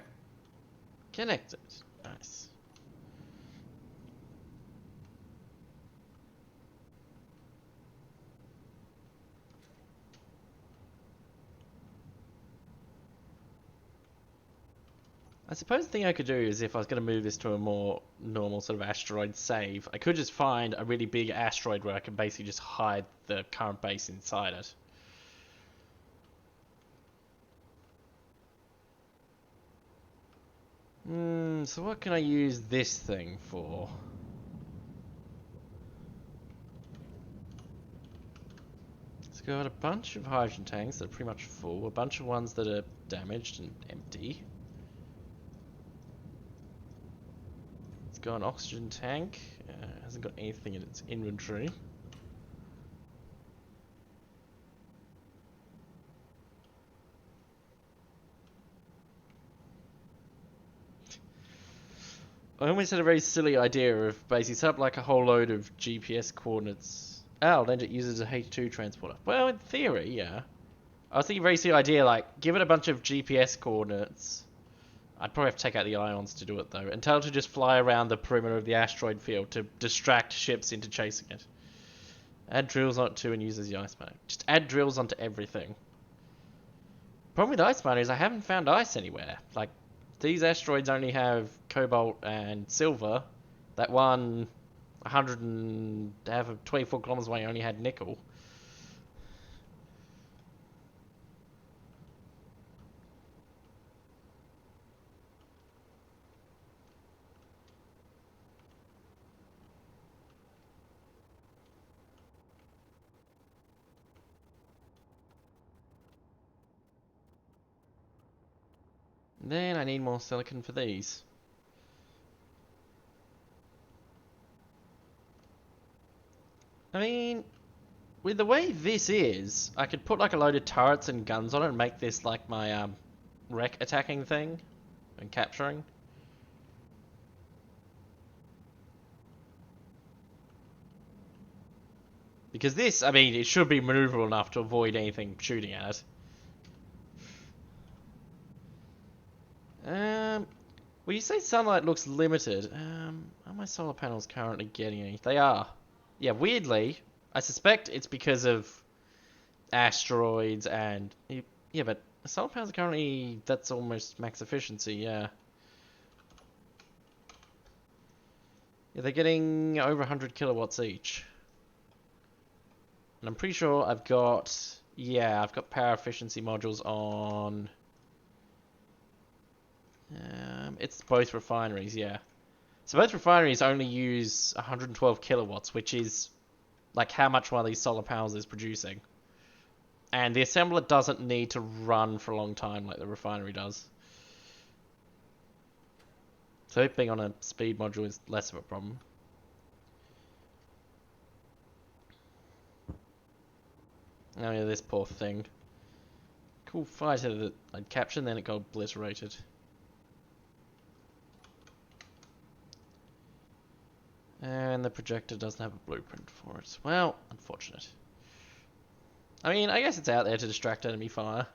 Connected. Nice. I suppose the thing I could do is if I was going to move this to a more normal sort of asteroid save, I could just find a really big asteroid where I can basically just hide the current base inside it. So what can I use this thing for? It's got a bunch of hydrogen tanks that are pretty much full, a bunch of ones that are damaged and empty. It's got an oxygen tank, hasn't got anything in its inventory. I almost had a very silly idea of basically set up like a whole load of GPS coordinates. Oh, then it uses a H2 transporter. Well, in theory, yeah. I was thinking very silly idea, like, give it a bunch of GPS coordinates. I'd probably have to take out the ions to do it, though. And tell it to just fly around the perimeter of the asteroid field to distract ships into chasing it. Add drills onto it too and uses the ice miner. Just add drills onto everything. Problem with ice miner is I haven't found ice anywhere. Like, these asteroids only have cobalt and silver. That one 24 kilometers away only had nickel. Then I need more silicon for these. I mean, with the way this is, I could put like a load of turrets and guns on it and make this like my wreck attacking thing and capturing. Because this, I mean, it should be maneuverable enough to avoid anything shooting at it. Well, you say sunlight looks limited. Are my solar panels currently getting any? They are. Yeah, weirdly, I suspect it's because of asteroids and yeah, but solar panels are currently that's almost max efficiency. Yeah. Yeah, they're getting over 100 kilowatts each. And I'm pretty sure I've got power efficiency modules on. It's both refineries, yeah. So both refineries only use 112 kilowatts, which is like how much one of these solar panels is producing. And the assembler doesn't need to run for a long time like the refinery does. So it being on a speed module is less of a problem. Oh yeah, this poor thing. Cool fighter that I'd captured and then it got obliterated. And the projector doesn't have a blueprint for it. Well, unfortunate. I mean, I guess it's out there to distract enemy fire.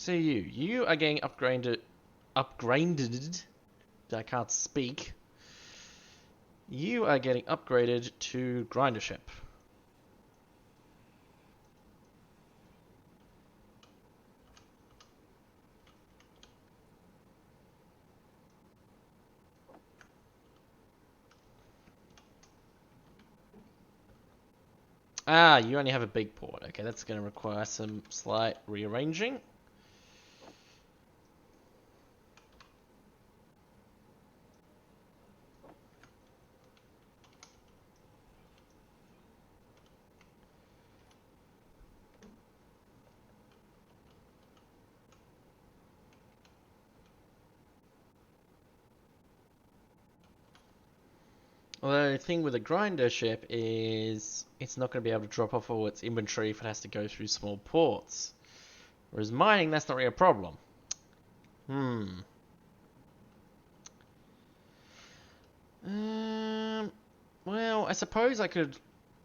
So you are getting upgraded. I can't speak. You are getting upgraded to Grindership. Ah, you only have a big port. Okay, that's going to require some slight rearranging. Although the thing with a grinder ship is it's not going to be able to drop off all its inventory if it has to go through small ports. Whereas mining, that's not really a problem. Hmm. Well, I suppose I could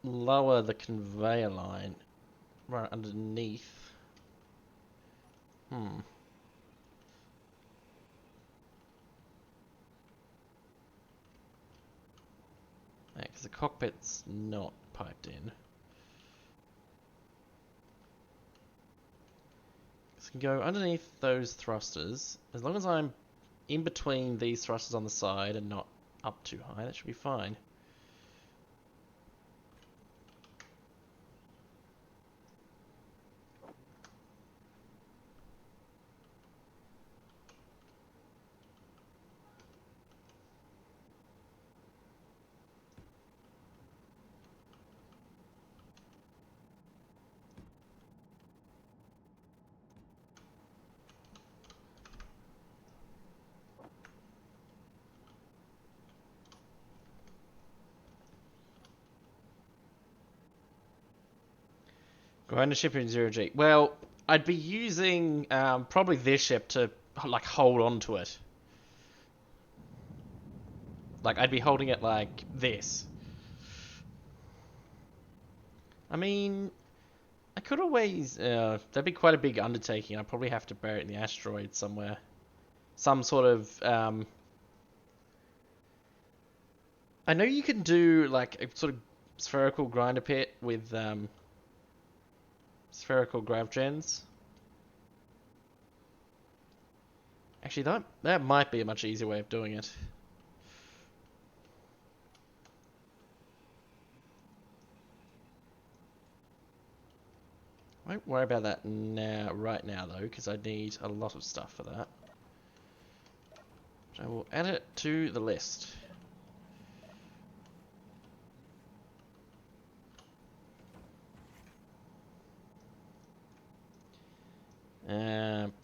lower the conveyor line right underneath. Hmm. Yeah, because the cockpit's not piped in. So I can go underneath those thrusters. As long as I'm in between these thrusters on the side and not up too high, that should be fine. Grinder ship in 0G. Well, I'd be using probably this ship to like hold on to it. Like I'd be holding it like this. I mean, I could always. That'd be quite a big undertaking. I'd probably have to bury it in the asteroid somewhere. Some sort of. I know you can do like a sort of spherical grinder pit with spherical grav gens. Actually, that might be a much easier way of doing it. Won't worry about that now, right now though, because I need a lot of stuff for that. So I will add it to the list.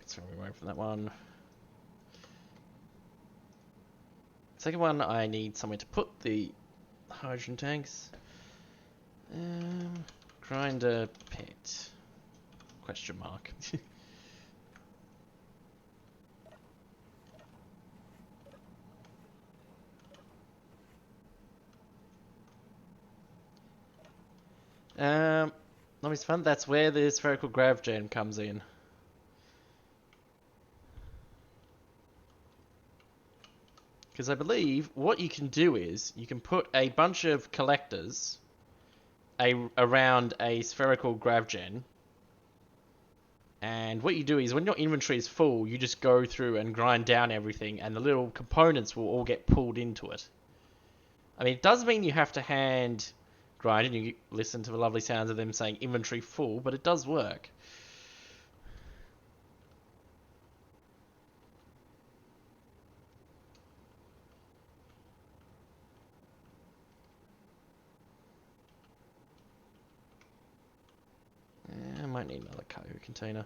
It's going to be away from that one. Second one, I need somewhere to put the hydrogen tanks. Grinder pit. Question mark. Let me fun. That's where the spherical grav gen comes in. Because I believe what you can do is you can put a bunch of collectors around a spherical grav gen. And what you do is when your inventory is full, you just go through and grind down everything, and the little components will all get pulled into it. I mean, it does mean you have to hand grind, and you listen to the lovely sounds of them saying inventory full, but it does work. I might need another cargo container.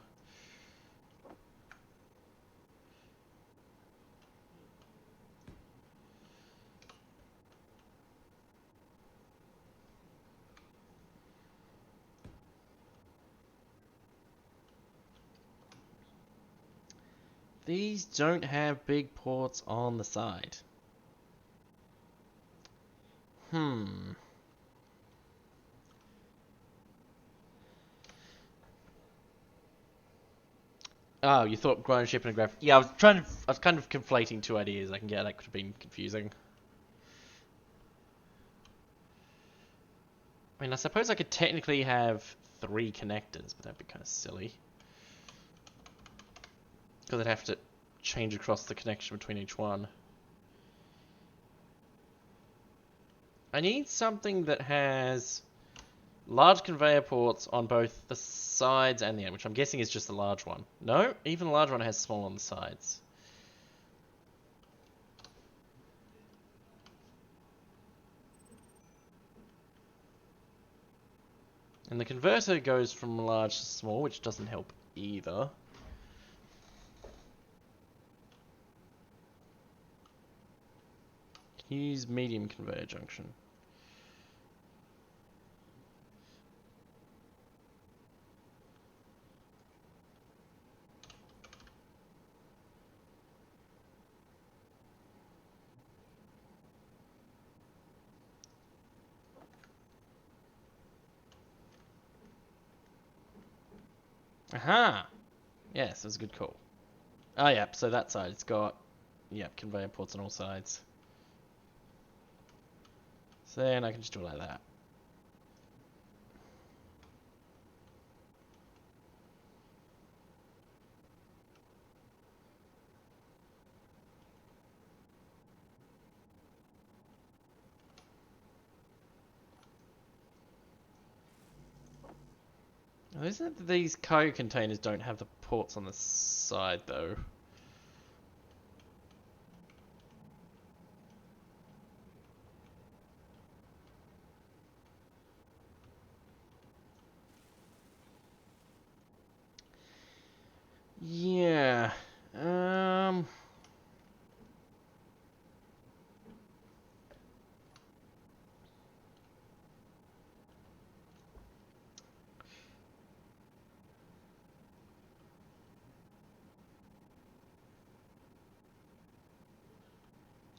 These don't have big ports on the side. Hmm. Oh, you thought grown ship and a graph? Yeah, I was kind of conflating two ideas. I can get that could have been confusing. I mean, I suppose I could technically have 3 connectors, but that'd be kind of silly. Because I'd have to change across the connection between each one. I need something that has large conveyor ports on both the sides and the end, which I'm guessing is just the large one. No, even the large one has small on the sides. And the converter goes from large to small, which doesn't help either. Can you use medium conveyor junction? Aha! Yes, that's a good call. Oh, yeah, so that side, it's got, yeah, conveyor ports on all sides. So then I can just do it like that. Now, isn't it that these cargo containers don't have the ports on the side, though? Yeah.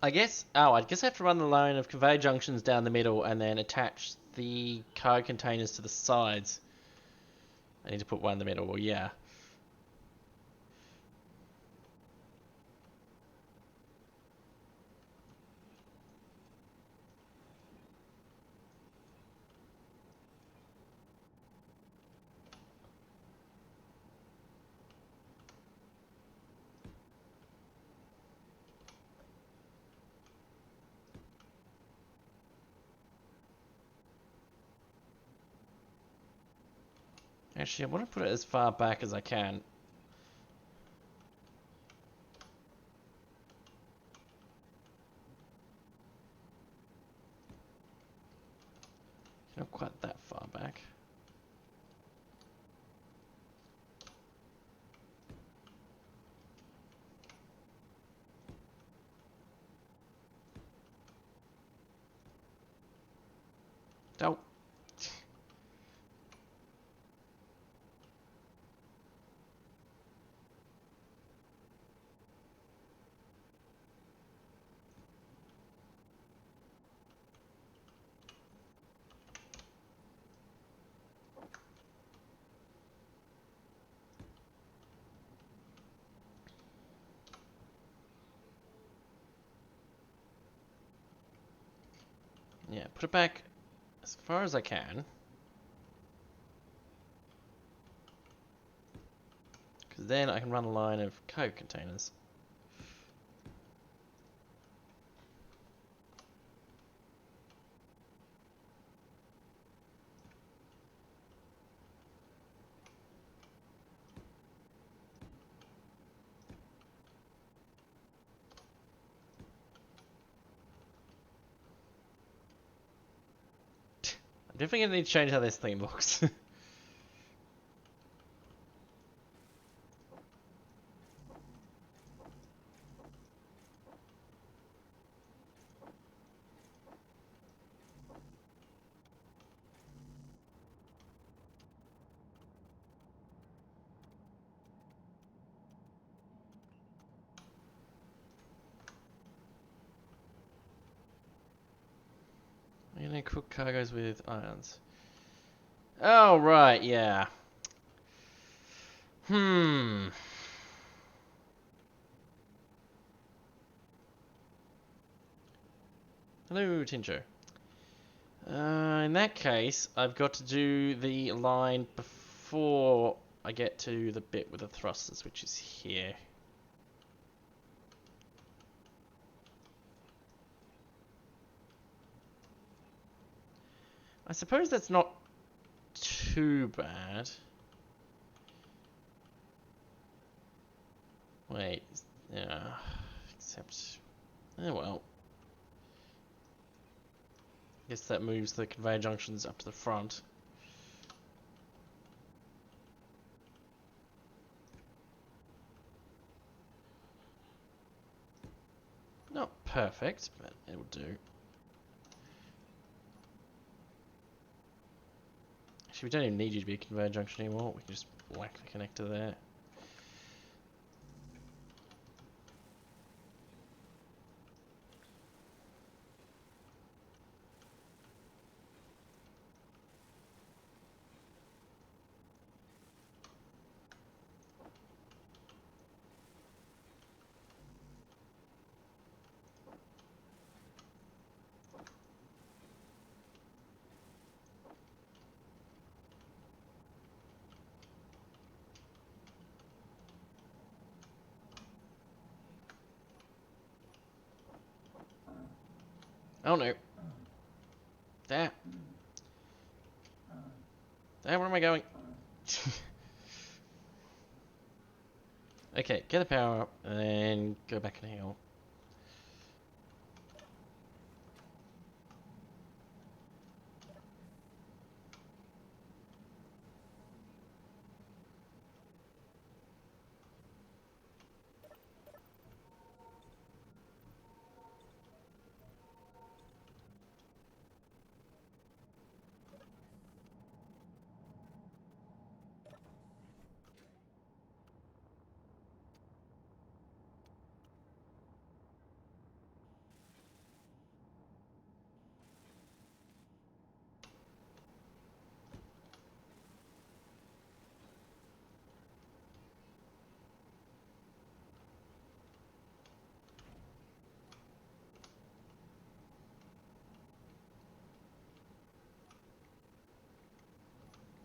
I guess. Oh, I guess I have to run the line of conveyor junctions down the middle and then attach the cargo containers to the sides. I need to put one in the middle. Well, yeah. Actually, I want to put it as far back as I can. Not quite that far back. Don't. Yeah, put it back as far as I can. Because then I can run a line of cargo containers. I'm definitely going to need to change how this thing looks. I'm going to cook cargoes with ions. Oh, right, yeah. Hmm. Hello, Tinjo. In that case, I've got to do the line before I get to the bit with the thrusters, which is here. I suppose that's not too bad. Wait, yeah, except, oh well. Guess that moves the conveyor junctions up to the front. Not perfect, but it'll do. Actually, we don't even need you to be a conveyor junction anymore. We can just whack the connector there. Oh no. There. There, where am I going? Okay, get the power up, and then go back and heal.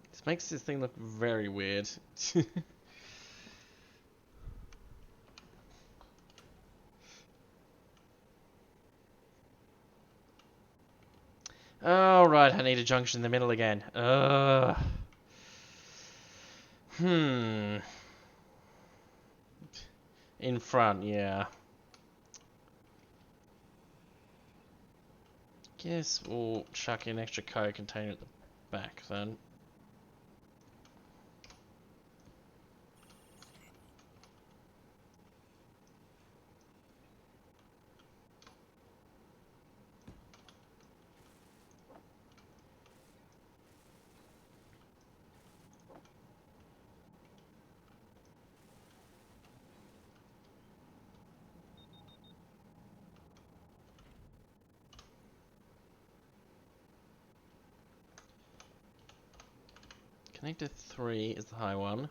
This makes this thing look very weird. Oh, right, I need a junction in the middle again. Hmm. In front, yeah. Guess we'll chuck an extra coke container at the back then. Connector 3 is the high one.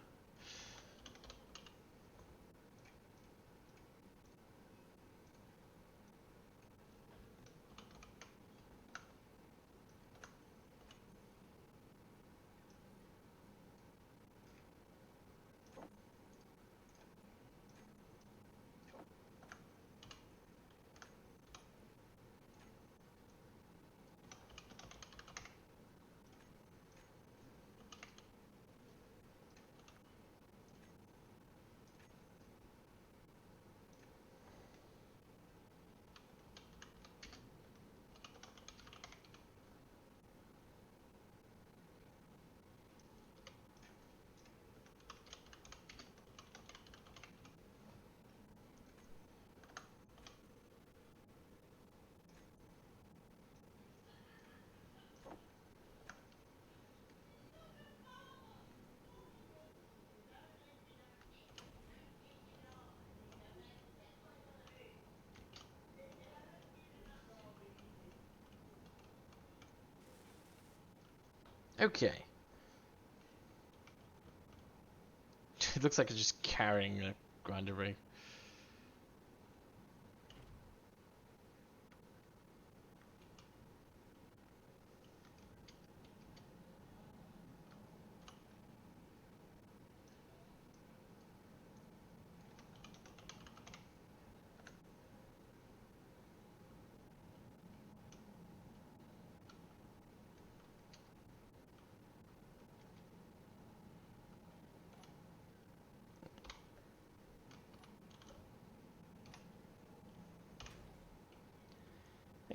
Okay. It looks like it's just carrying a grinder rig.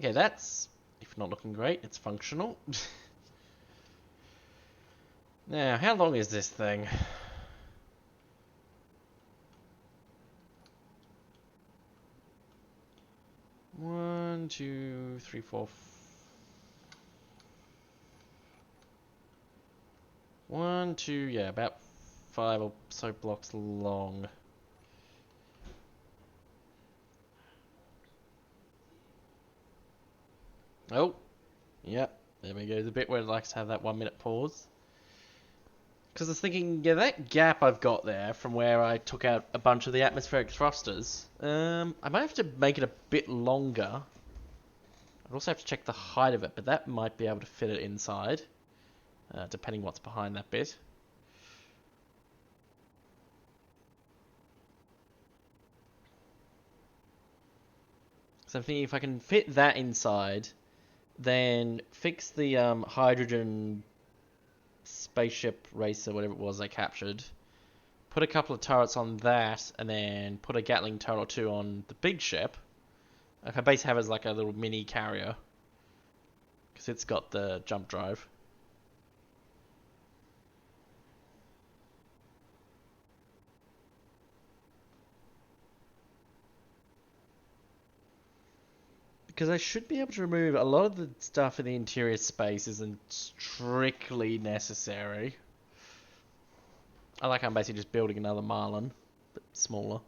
Okay, that's, if not looking great, it's functional. Now, how long is this thing? One, two, three, four. One, two, yeah, about 5 or so blocks long. Oh, yep, there we go. The bit where it likes to have that 1 minute pause. Because I was thinking, yeah, that gap I've got there from where I took out a bunch of the atmospheric thrusters, I might have to make it a bit longer. I'd also have to check the height of it, but that might be able to fit it inside, depending what's behind that bit. So I'm thinking if I can fit that inside, then fix the hydrogen spaceship racer, whatever it was I captured, put a couple of turrets on that, and then put a Gatling turret or two on the big ship. Like I basically have it as like a little mini carrier, because it's got the jump drive. Because I should be able to remove a lot of the stuff in the interior space isn't strictly necessary. I like I'm basically just building another Marlin, but smaller.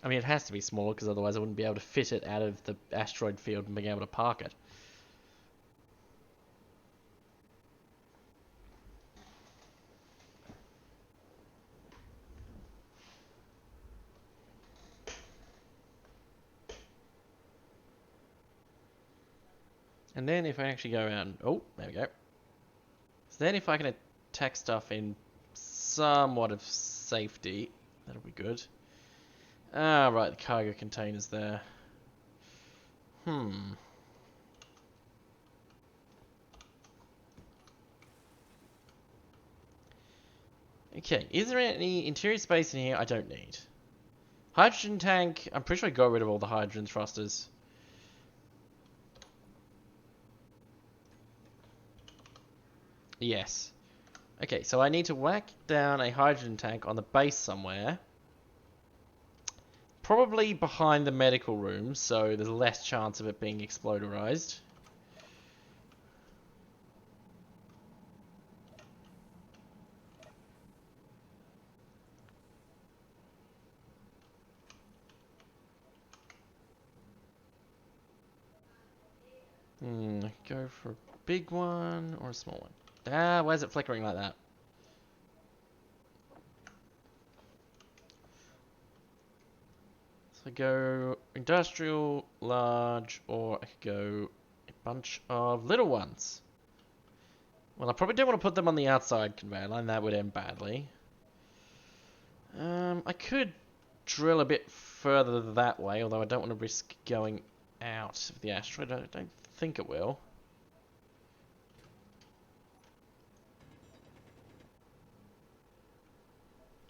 I mean, it has to be smaller because otherwise I wouldn't be able to fit it out of the asteroid field and being able to park it. And then if I actually go around... Oh, there we go. So then if I can attack stuff in somewhat of safety, that'll be good. Ah, right, the cargo container's there. Okay, is there any interior space in here I don't need? Hydrogen tank, I'm pretty sure I got rid of all the hydrogen thrusters. Yes. Okay, so I need to whack down a hydrogen tank on the base somewhere. Probably behind the medical room, so there's less chance of it being exploderized. Go for a big one or a small one? Ah, why is it flickering like that? So I go industrial, large, or I could go a bunch of little ones. Well, I probably don't want to put them on the outside conveyor line. That would end badly. I could drill a bit further that way, although I don't want to risk going out of the asteroid. I don't think it will.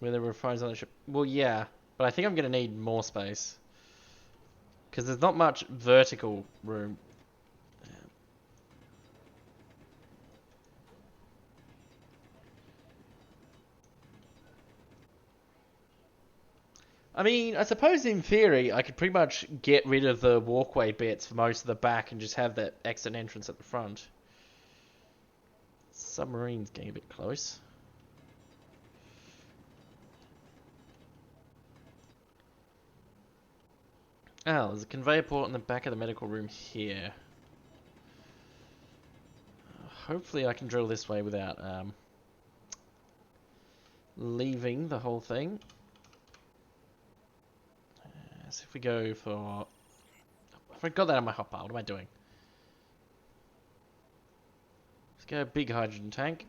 Where there were phones on the ship. Well, yeah, but I think I'm going to need more space. Because there's not much vertical room. I mean, I suppose in theory I could pretty much get rid of the walkway bits for most of the back and just have that exit entrance at the front. Submarine's getting a bit close. Oh, there's a conveyor port in the back of the medical room here. Hopefully I can drill this way without leaving the whole thing. So if we go for... If I got that on my hotbar, what am I doing? Let's go big hydrogen tank.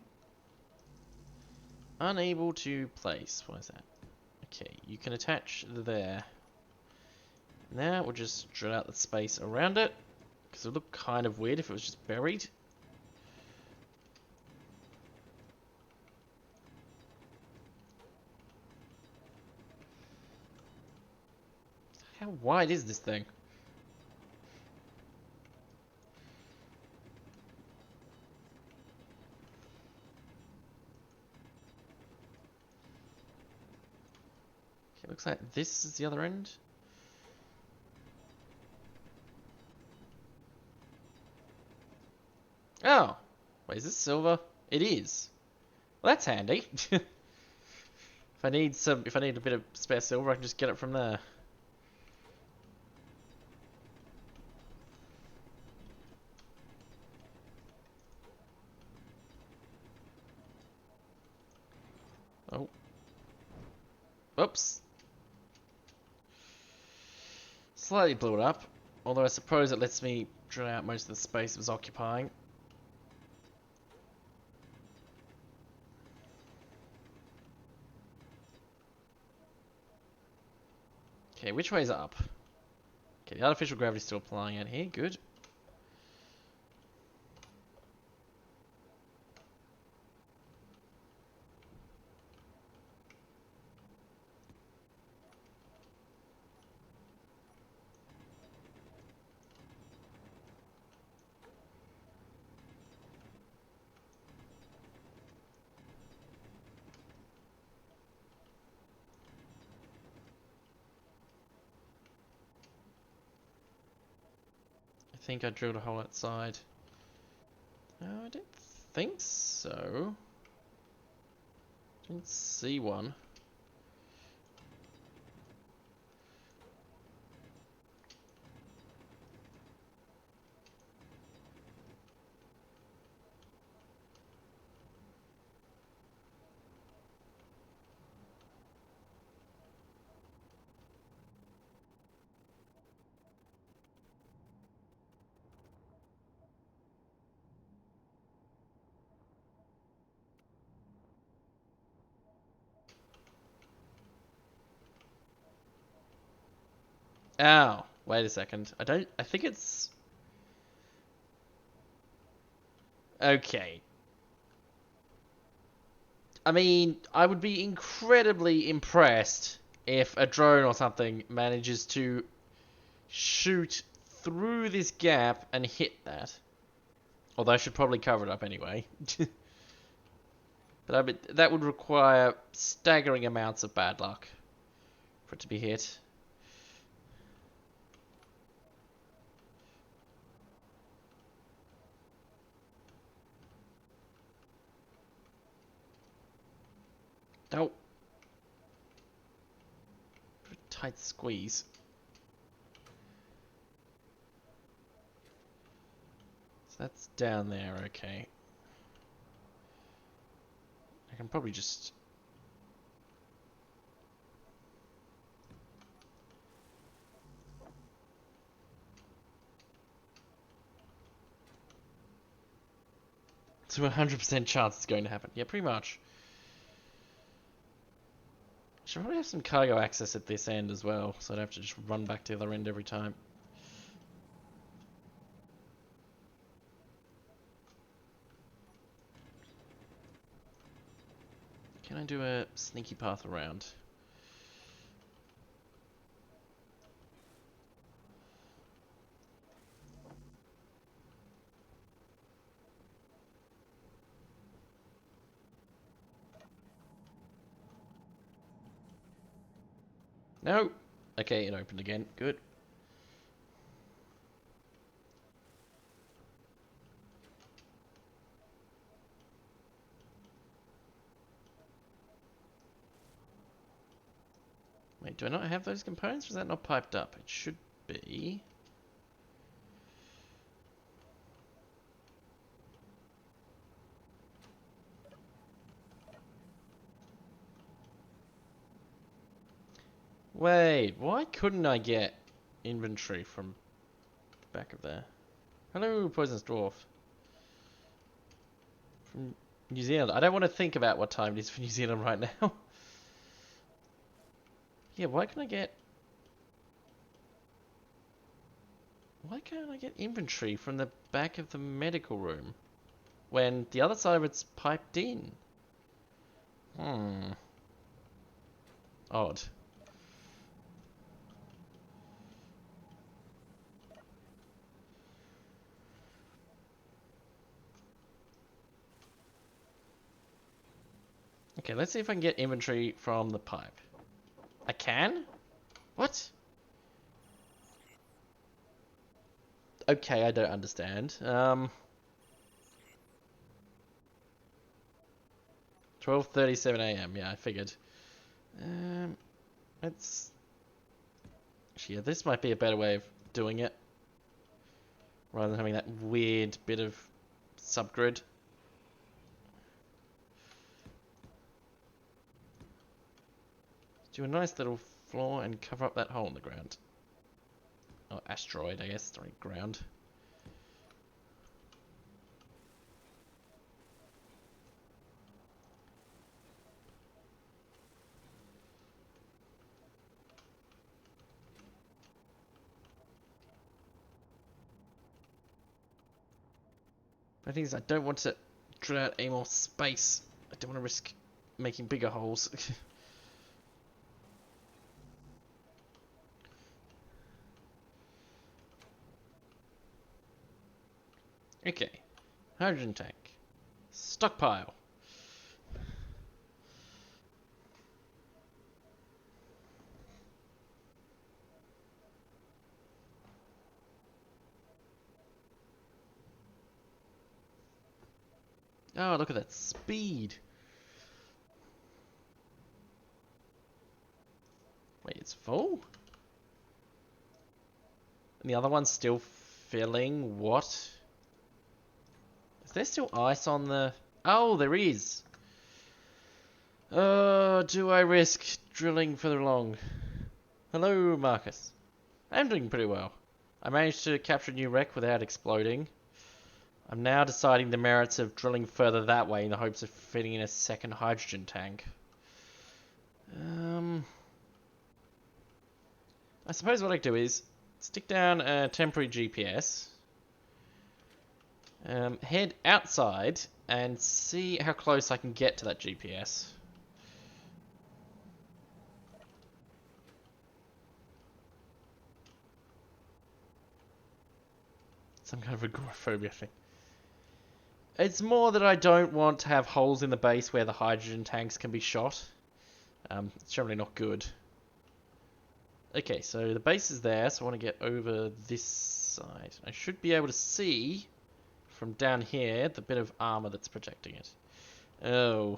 Unable to place. What is that? Okay, you can attach there. Now we'll just drill out the space around it, because it would look kind of weird if it was just buried. wide is this thing? Okay, looks like this is the other end. Oh, wait, is this silver? It is. Well, that's handy. If I need a bit of spare silver, I can just get it from there. Oh, oops. Slightly blew it up, although I suppose it lets me drill out most of the space it was occupying. Okay, which way is up? Okay, the artificial gravity's still applying out here. Good. I think I drilled a hole outside. No, I don't think so. Didn't see one. Ow. Wait a second. I think it's... Okay. I mean, I would be incredibly impressed if a drone or something manages to shoot through this gap and hit that. Although I should probably cover it up anyway. But that would require staggering amounts of bad luck for it to be hit. Nope. Tight squeeze. So that's down there, okay. I can probably just... So 100% chance it's going to happen. Yeah, pretty much. Should probably have some cargo access at this end as well, so I don't have to just run back to the other end every time. Can I do a sneaky path around? No! Okay, it opened again. Good. Wait, do I not have those components? Or is that not piped up? It should be. Wait, why couldn't I get inventory from the back of there? Hello, poisonous dwarf. From New Zealand. I don't want to think about what time it is for New Zealand right now. Yeah, why can't I get... Why can't I get inventory from the back of the medical room? When the other side of it's piped in? Odd. Okay, let's see if I can get inventory from the pipe. I can? What? Okay, I don't understand. 12:37 a.m. Yeah, I figured. Let's... Actually, yeah, this might be a better way of doing it. Rather than having that weird bit of subgrid. Do a nice little floor and cover up that hole in the ground. Oh, asteroid, I guess. Sorry, ground. The thing is, I don't want to drill out any more space. I don't want to risk making bigger holes. Okay. Hydrogen tank. Stockpile. Oh, look at that speed. Wait, it's full? And the other one's still filling? What? Is there still ice on the... Oh, there is. Do I risk drilling further along? Hello, Marcus. I'm doing pretty well. I managed to capture a new wreck without exploding. I'm now deciding the merits of drilling further that way in the hopes of fitting in a second hydrogen tank. I suppose what I could do is stick down a temporary GPS, head outside and see how close I can get to that GPS. Some kind of agoraphobia thing. It's more that I don't want to have holes in the base where the hydrogen tanks can be shot. It's generally not good. Okay, so the base is there, so I want to get over this side. I should be able to see from down here the bit of armor that's protecting it. Oh.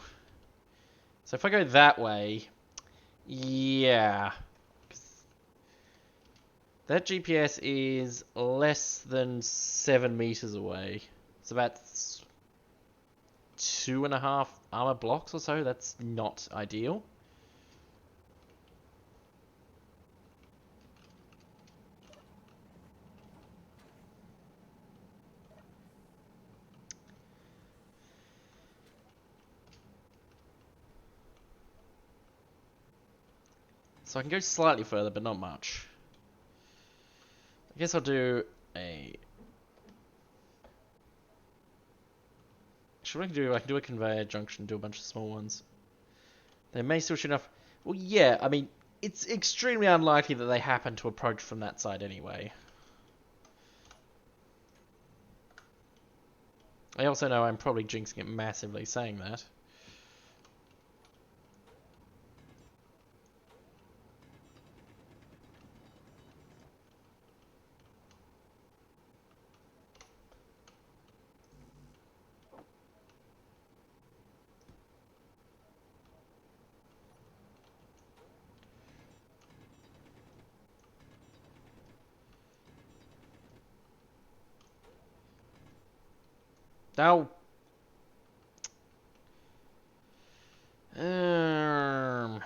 So if I go that way, yeah. That GPS is less than 7 meters away. It's about 2.5 armor blocks or so. That's not ideal. So I can go slightly further, but not much. I guess I'll do a... Actually, what I can do, I can do a conveyor junction, do a bunch of small ones. They may still shoot enough... Well, yeah, I mean, it's extremely unlikely that they happen to approach from that side anyway. I also know I'm probably jinxing it massively saying that. Now... I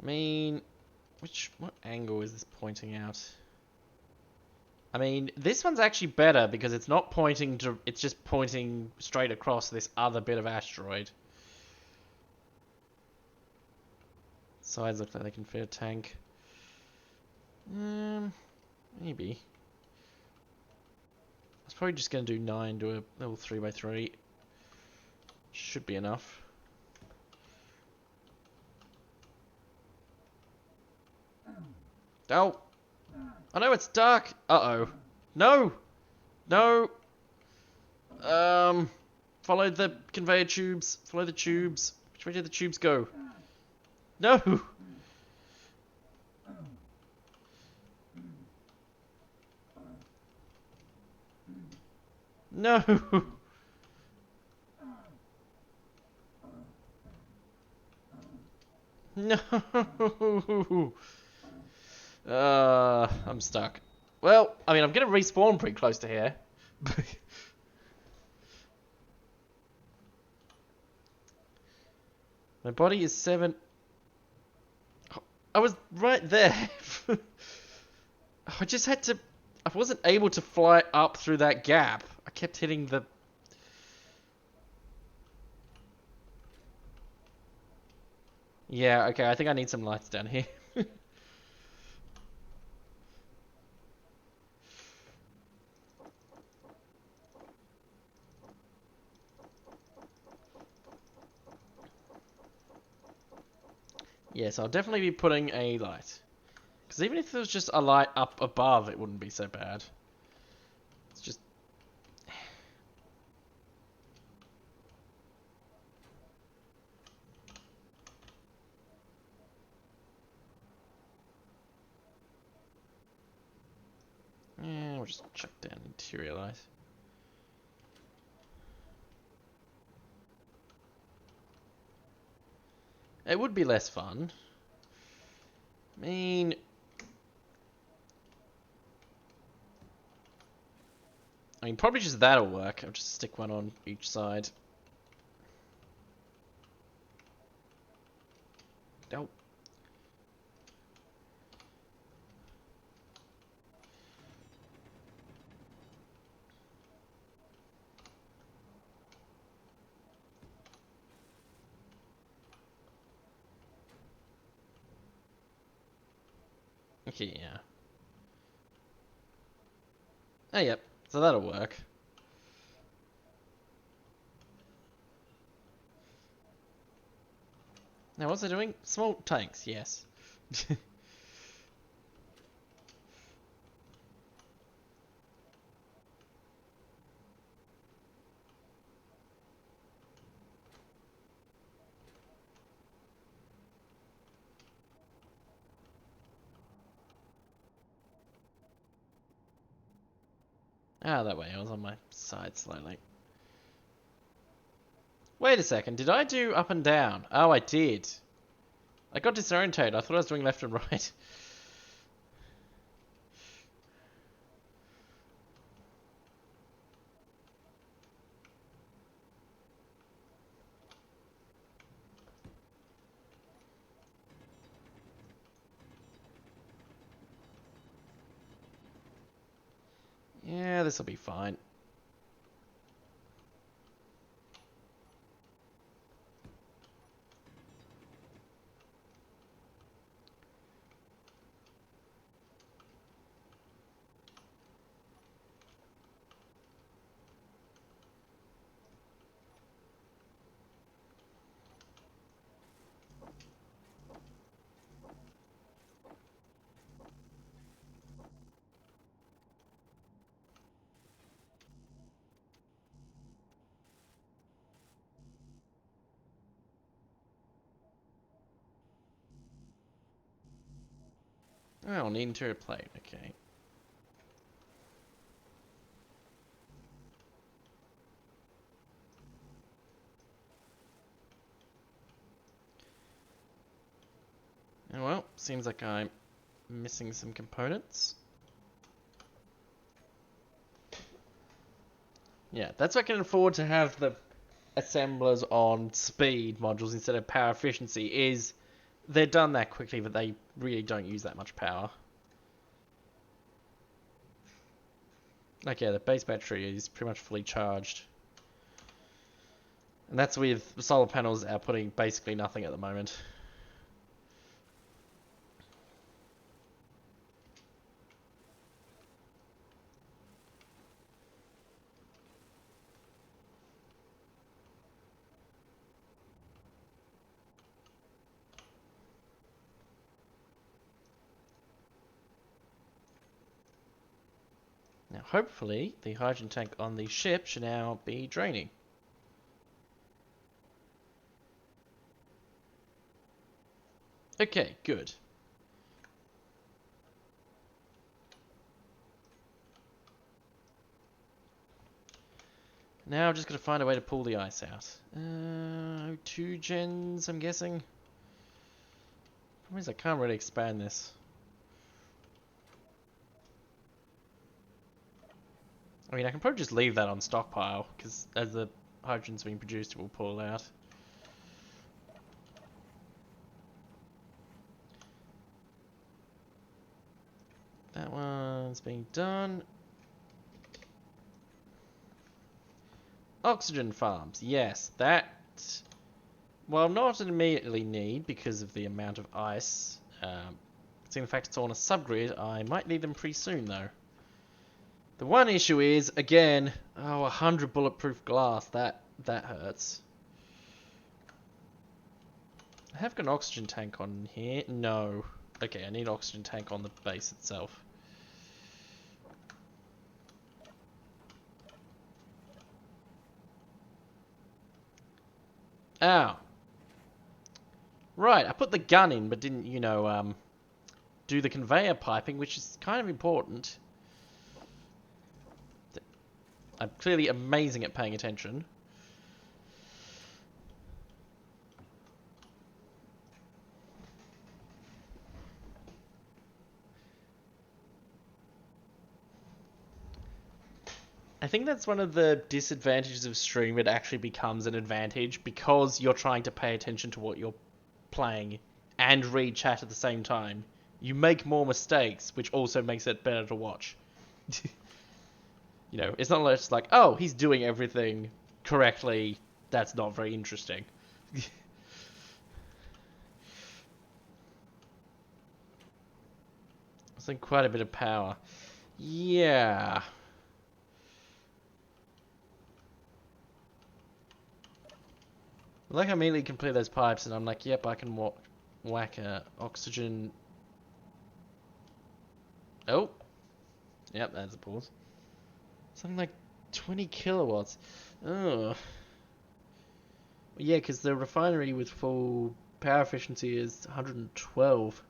mean... What angle is this pointing out? I mean, this one's actually better because it's not pointing to... It's just pointing straight across this other bit of asteroid. Sides look like they can fit a tank. Maybe. I was probably just going to do 9 to a little 3x3. Should be enough. Oh! Oh no, it's dark. Uh-oh. No! No! Follow the conveyor tubes. Follow the tubes. Which way did the tubes go? No! No! No! I'm stuck. Well, I mean, I'm gonna respawn pretty close to here. My body is 7. I was right there. I just had to. I wasn't able to fly up through that gap. I kept hitting the. Yeah, okay, I think I need some lights down here. Yes, I'll definitely be putting a light. Because even if there was just a light up above, it wouldn't be so bad. It's just. Yeah, we'll just chuck down interior light. It would be less fun. I mean. Probably just that'll work. I'll just stick one on each side. Oh. Okay, yeah. Oh, yep. So that'll work. Now, what's it doing? Small tanks, yes. Ah, that way. I was on my side slightly. Wait a second. Did I do up and down? Oh, I did. I got disorientated. I thought I was doing left and right. Yeah, this'll be fine. Oh, need interior plate. Okay. Oh, well, seems like I'm missing some components. Yeah, that's why I can afford to have the assemblers on speed modules instead of power efficiency, is they're done that quickly, but they really don't use that much power. Okay, the base battery is pretty much fully charged. And that's with the solar panels outputting basically nothing at the moment. hopefully the hydrogen tank on the ship should now be draining. Okay, good. Now I'm just going to find a way to pull the ice out. 2 gens, I'm guessing. Problem is I can't really expand this. I mean, I can probably just leave that on stockpile, because as the hydrogen's being produced, it will pull out. That one's being done. Oxygen farms, yes, that... Well, not an immediately need because of the amount of ice. Seeing the fact it's on a subgrid, I might need them pretty soon, though. The one issue is, again, 100 bulletproof glass, that hurts. I have got an oxygen tank on here. No. Okay, I need an oxygen tank on the base itself. Ow. Right, I put the gun in, but didn't, do the conveyor piping, which is kind of important. I'm clearly amazing at paying attention. I think that's one of the disadvantages of stream. It actually becomes an advantage because you're trying to pay attention to what you're playing and read chat at the same time. You make more mistakes, which also makes it better to watch. It's not just like, oh, he's doing everything correctly. That's not very interesting. It's like quite a bit of power. Yeah. Like I immediately complete those pipes and I'm like, yep, I can whack a oxygen. Oh. Yep, that's a pause. Something like 20 kilowatts. Oh. Yeah, because the refinery with full power efficiency is 112.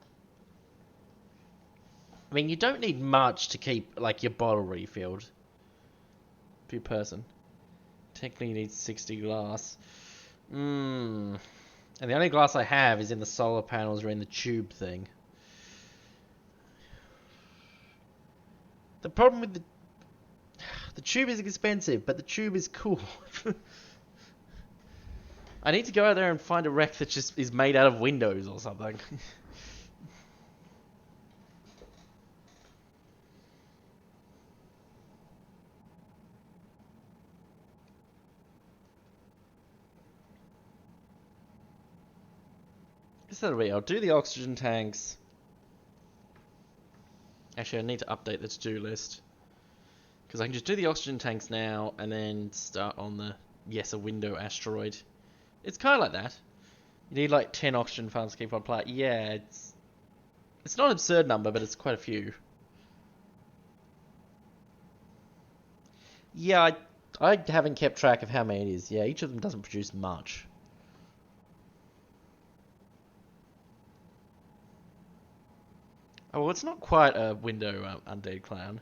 I mean, you don't need much to keep, like, your bottle refilled per person. Technically, you need 60 glass. And the only glass I have is in the solar panels or in the tube thing. The problem with the tube is expensive, but the tube is cool. I need to go out there and find a wreck that just is made out of windows or something. I'll do the oxygen tanks. Actually, I need to update the to-do list. Because I can just do the oxygen tanks now and then start on the, a window asteroid. It's kind of like that. You need like 10 oxygen farms to keep on play. Yeah, it's not an absurd number, but it's quite a few. Yeah, I haven't kept track of how many it is. Yeah, each of them doesn't produce much. Oh, well, it's not quite a window undead clown.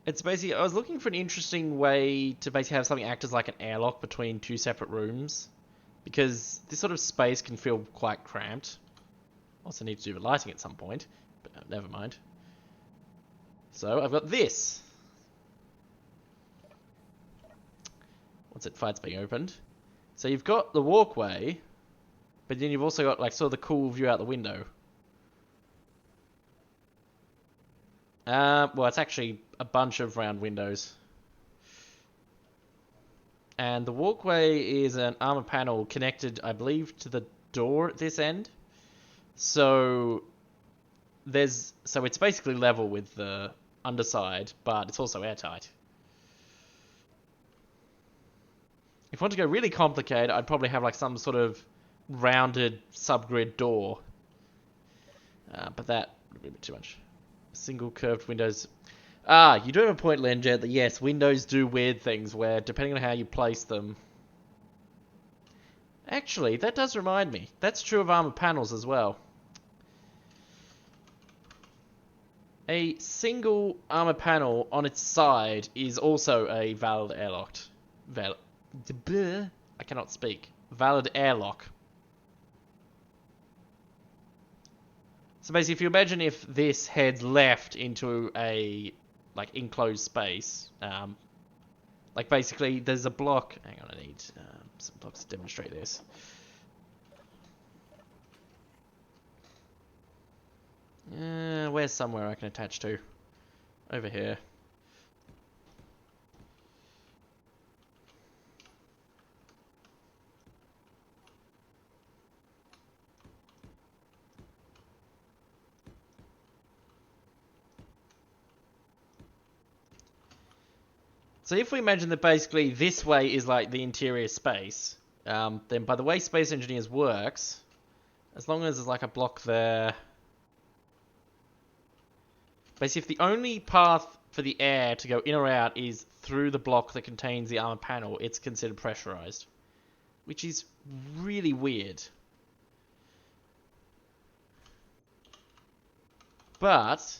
It's basically, I was looking for an interesting way to basically have something act as like an airlock between 2 separate rooms. Because this sort of space can feel quite cramped. Also need to do the lighting at some point, but never mind. So, I've got this. Once fight's being opened. So you've got the walkway, but then you've also got like sort of the cool view out the window. Well, it's actually a bunch of round windows. And the walkway is an armor panel connected, I believe, to the door at this end. So it's basically level with the underside, but it's also airtight. If I want to go really complicated, I'd probably have like some sort of rounded subgrid door. But that would be a bit too much. Single curved windows. Ah, you do have a point, Lenjet, that yes, windows do weird things where, depending on how you place them... Actually, that does remind me. That's true of armor panels as well. A single armor panel on its side is also a valid airlock. I cannot speak. Valid airlock. So basically, if you imagine if this heads left into a like enclosed space, like basically there's a block. Hang on, I need some blocks to demonstrate this. Where's somewhere I can attach to? Over here. So if we imagine that basically this way is like the interior space, then by the way Space Engineers works, as long as there's like a block there... Basically, if the only path for the air to go in or out is through the block that contains the armor panel, it's considered pressurized. Which is really weird. But...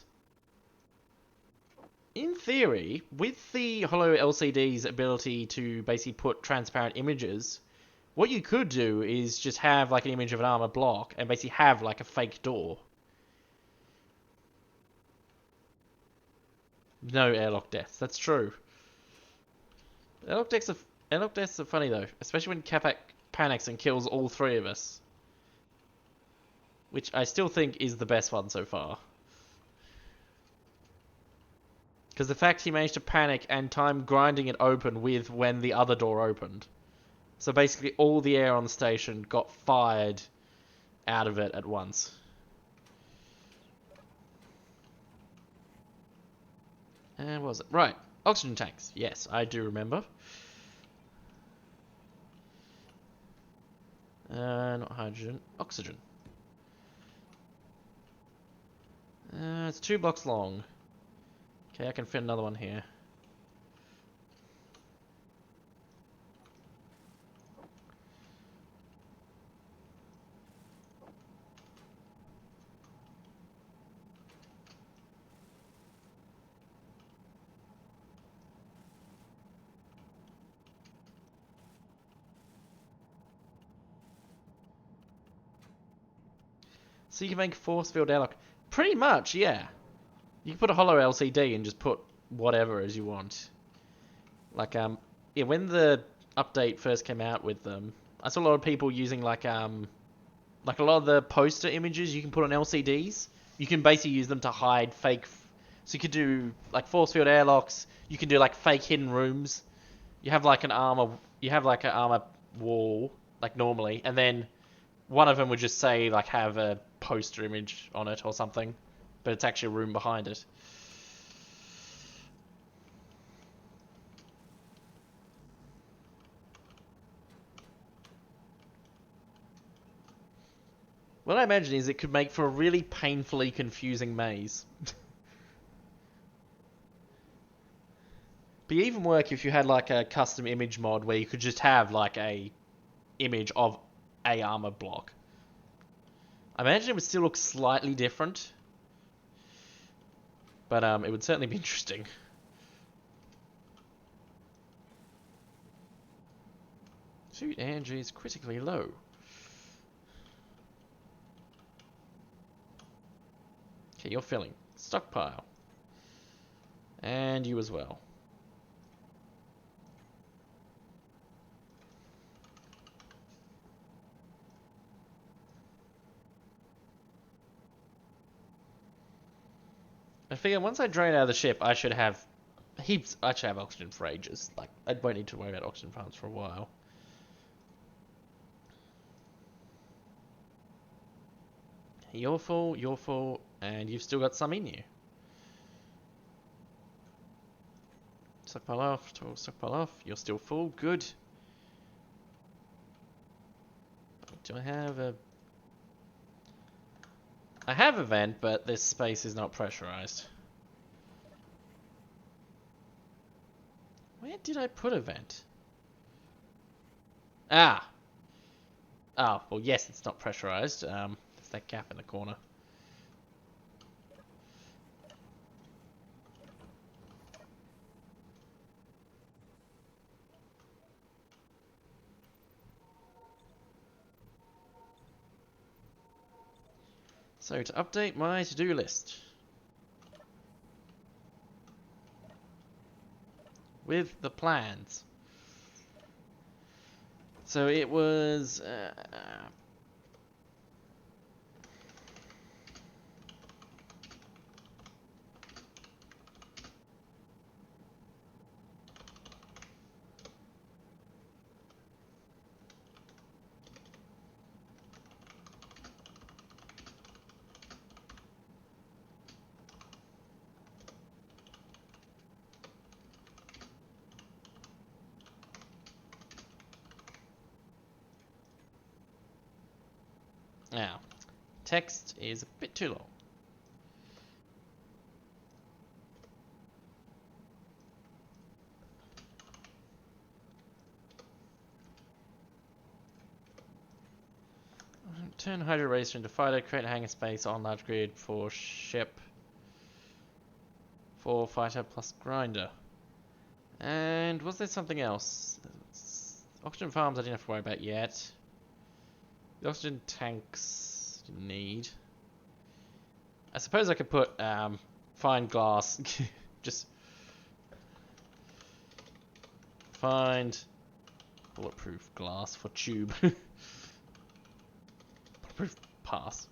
in theory, with the Holo LCD's ability to basically put transparent images, what you could do is just have like an image of an armor block and basically have like a fake door. No airlock deaths, that's true. Airlock deaths are funny though, especially when Capac panics and kills all three of us. Which I still think is the best one so far. Because the fact he managed to panic and time grinding it open with when the other door opened. So basically all the air on the station got fired out of it at once. And what was it? Right. Oxygen tanks. Yes, I do remember. Not hydrogen. Oxygen. It's 2 blocks long. Okay, I can fit another one here. So you can make force field airlock. Pretty much, yeah. You can put a Holo LCD and just put whatever as you want. Like, yeah, when the update first came out with them, I saw a lot of people using like a lot of the poster images you can put on LCDs. You can basically use them to hide fake. So you could do like force field airlocks. You can do like fake hidden rooms. You have like an armor. You have like an armor wall, like normally, and then one of them would just say like have a poster image on it or something, but it's actually a room behind it. What I imagine is it could make for a really painfully confusing maze. But even work if you had like a custom image mod where you could just have like a image of a armor block. I imagine it would still look slightly different, but it would certainly be interesting. Suit energy is critically low. Okay, you're filling. Stockpile. And you as well. I figure once I drain out of the ship, I should have heaps. I should have oxygen for ages. Like, I won't need to worry about oxygen farms for a while. You're full, and you've still got some in you. Stockpile off, stockpile off. You're still full. Good. Do I have a... I have a vent, but this space is not pressurized. Where did I put a vent? Ah! Oh, well, yes, it's not pressurized. There's that gap in the corner. So, to update my to-do list. With the plans. So it was... now, text is a bit too long. Turn Hydro Racer into fighter, create a hangar space on large grid for ship. For fighter plus grinder. And was there something else? Oxygen farms I didn't have to worry about yet. The oxygen tanks didn't need. I suppose I could put fine glass. Just find bulletproof glass for tube. Bulletproof pass.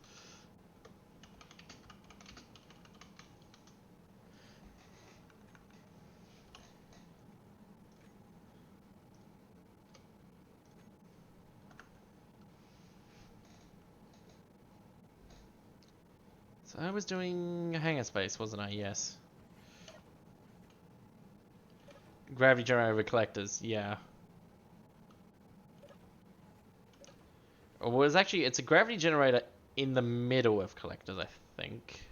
So I was doing hangar space, wasn't I? Yes. Gravity generator collectors, yeah. Well, it's a gravity generator in the middle of collectors, I think.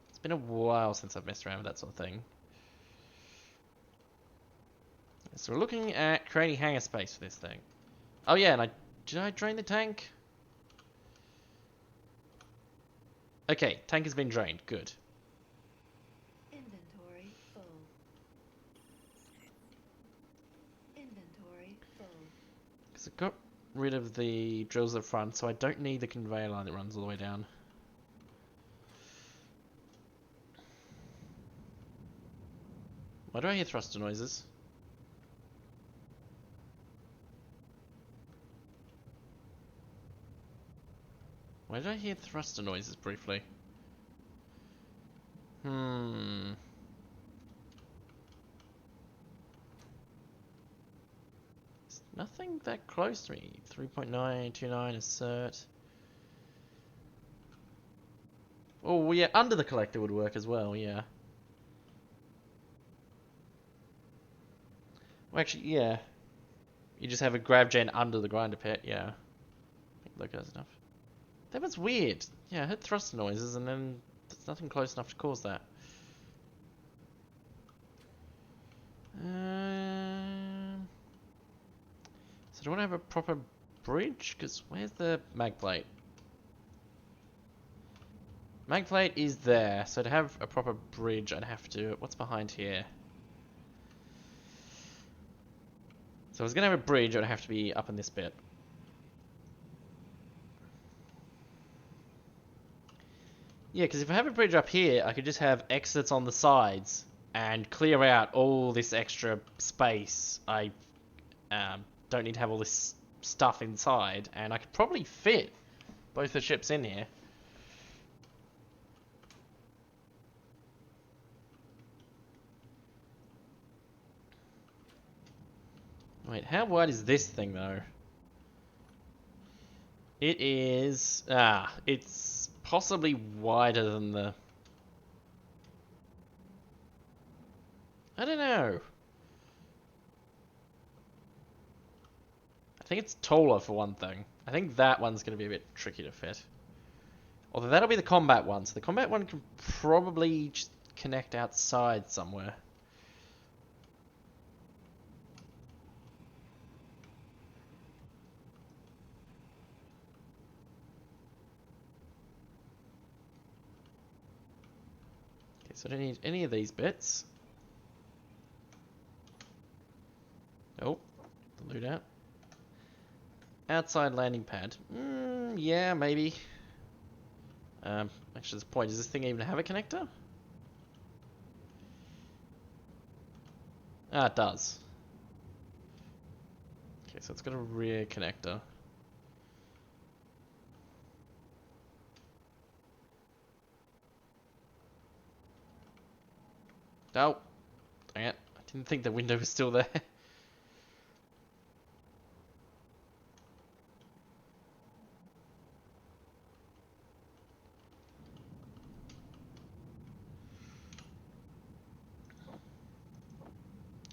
It's been a while since I've messed around with that sort of thing. So we're looking at creating hangar space for this thing. Oh yeah, and did I drain the tank? Okay, tank has been drained. Good. Inventory full. Inventory full. Because I got rid of the drills at the front, so I don't need the conveyor line that runs all the way down. Why do I hear thruster noises? Why did I hear thruster noises briefly? It's nothing that close to me. 3.929 assert. Oh, yeah, under the collector would work as well, yeah. Well, actually, yeah. You just have a grav gen under the grinder pit, yeah. I think that goes enough. That was weird. Yeah, I heard thruster noises and then there's nothing close enough to cause that. So do I want to have a proper bridge? Because where's the mag plate? Mag plate is there, so to have a proper bridge I'd have to... What's behind here? So if I was going to have a bridge, it would have to be up in this bit. Yeah, because if I have a bridge up here, I could just have exits on the sides and clear out all this extra space. I don't need to have all this stuff inside, and I could probably fit both the ships in here. Wait, how wide is this thing, though? It is... it's possibly wider than the... I don't know. I think it's taller for one thing. I think that one's going to be a bit tricky to fit. Although that'll be the combat one, so the combat one can probably just connect outside somewhere. Okay, so I don't need any of these bits. Nope, the loot out. Outside landing pad. Yeah, maybe. Actually, this point, does this thing even have a connector? Ah, it does. Okay, so it's got a rear connector. Oh, dang it. I didn't think the window was still there.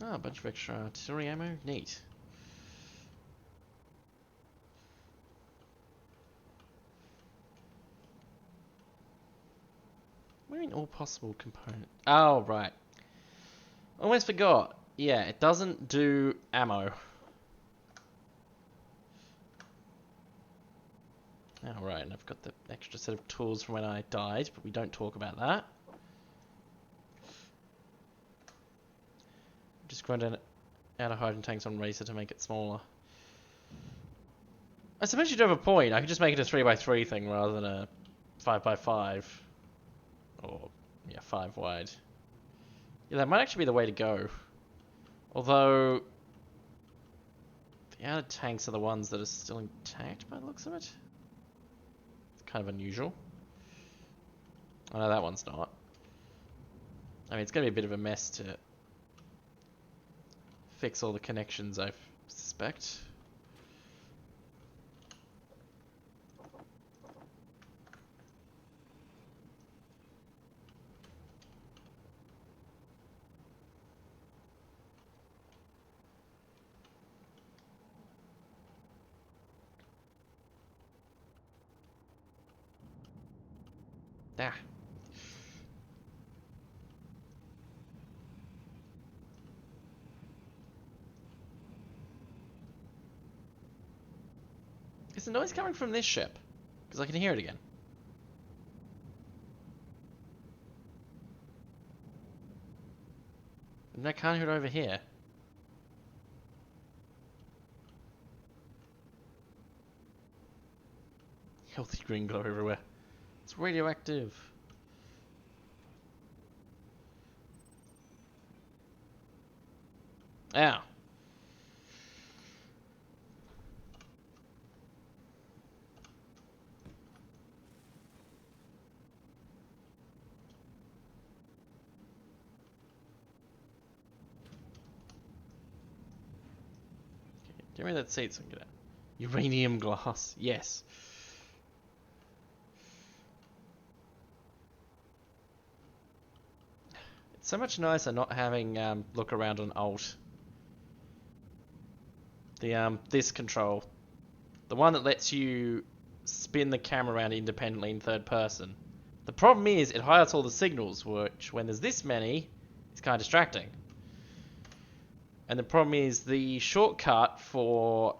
Ah, a bunch of extra artillery ammo. Neat. What do you mean all possible components? Oh, right. Almost forgot. Yeah, it doesn't do ammo. Oh, right, and I've got the extra set of tools from when I died, but we don't talk about that. Just grind out of hydrogen tanks on Racer to make it smaller. I suppose you do have a point. I could just make it a 3x3 thing rather than a 5x5. Or, yeah, 5 wide. Yeah, that might actually be the way to go. Although, the outer tanks are the ones that are still intact by the looks of it. It's kind of unusual. Oh no, that one's not. I mean, it's going to be a bit of a mess to fix all the connections, I suspect. Ah. Is the noise coming from this ship? Because I can hear it again. And I can't hear it over here. Healthy green glow everywhere. It's radioactive. Ow. Give me that seat so I can get out. Uranium glass. Yes. It's so much nicer not having look around on alt. The this control, the one that lets you spin the camera around independently in third person. The problem is it highlights all the signals, which when there's this many, it's kind of distracting. And the problem is the shortcut for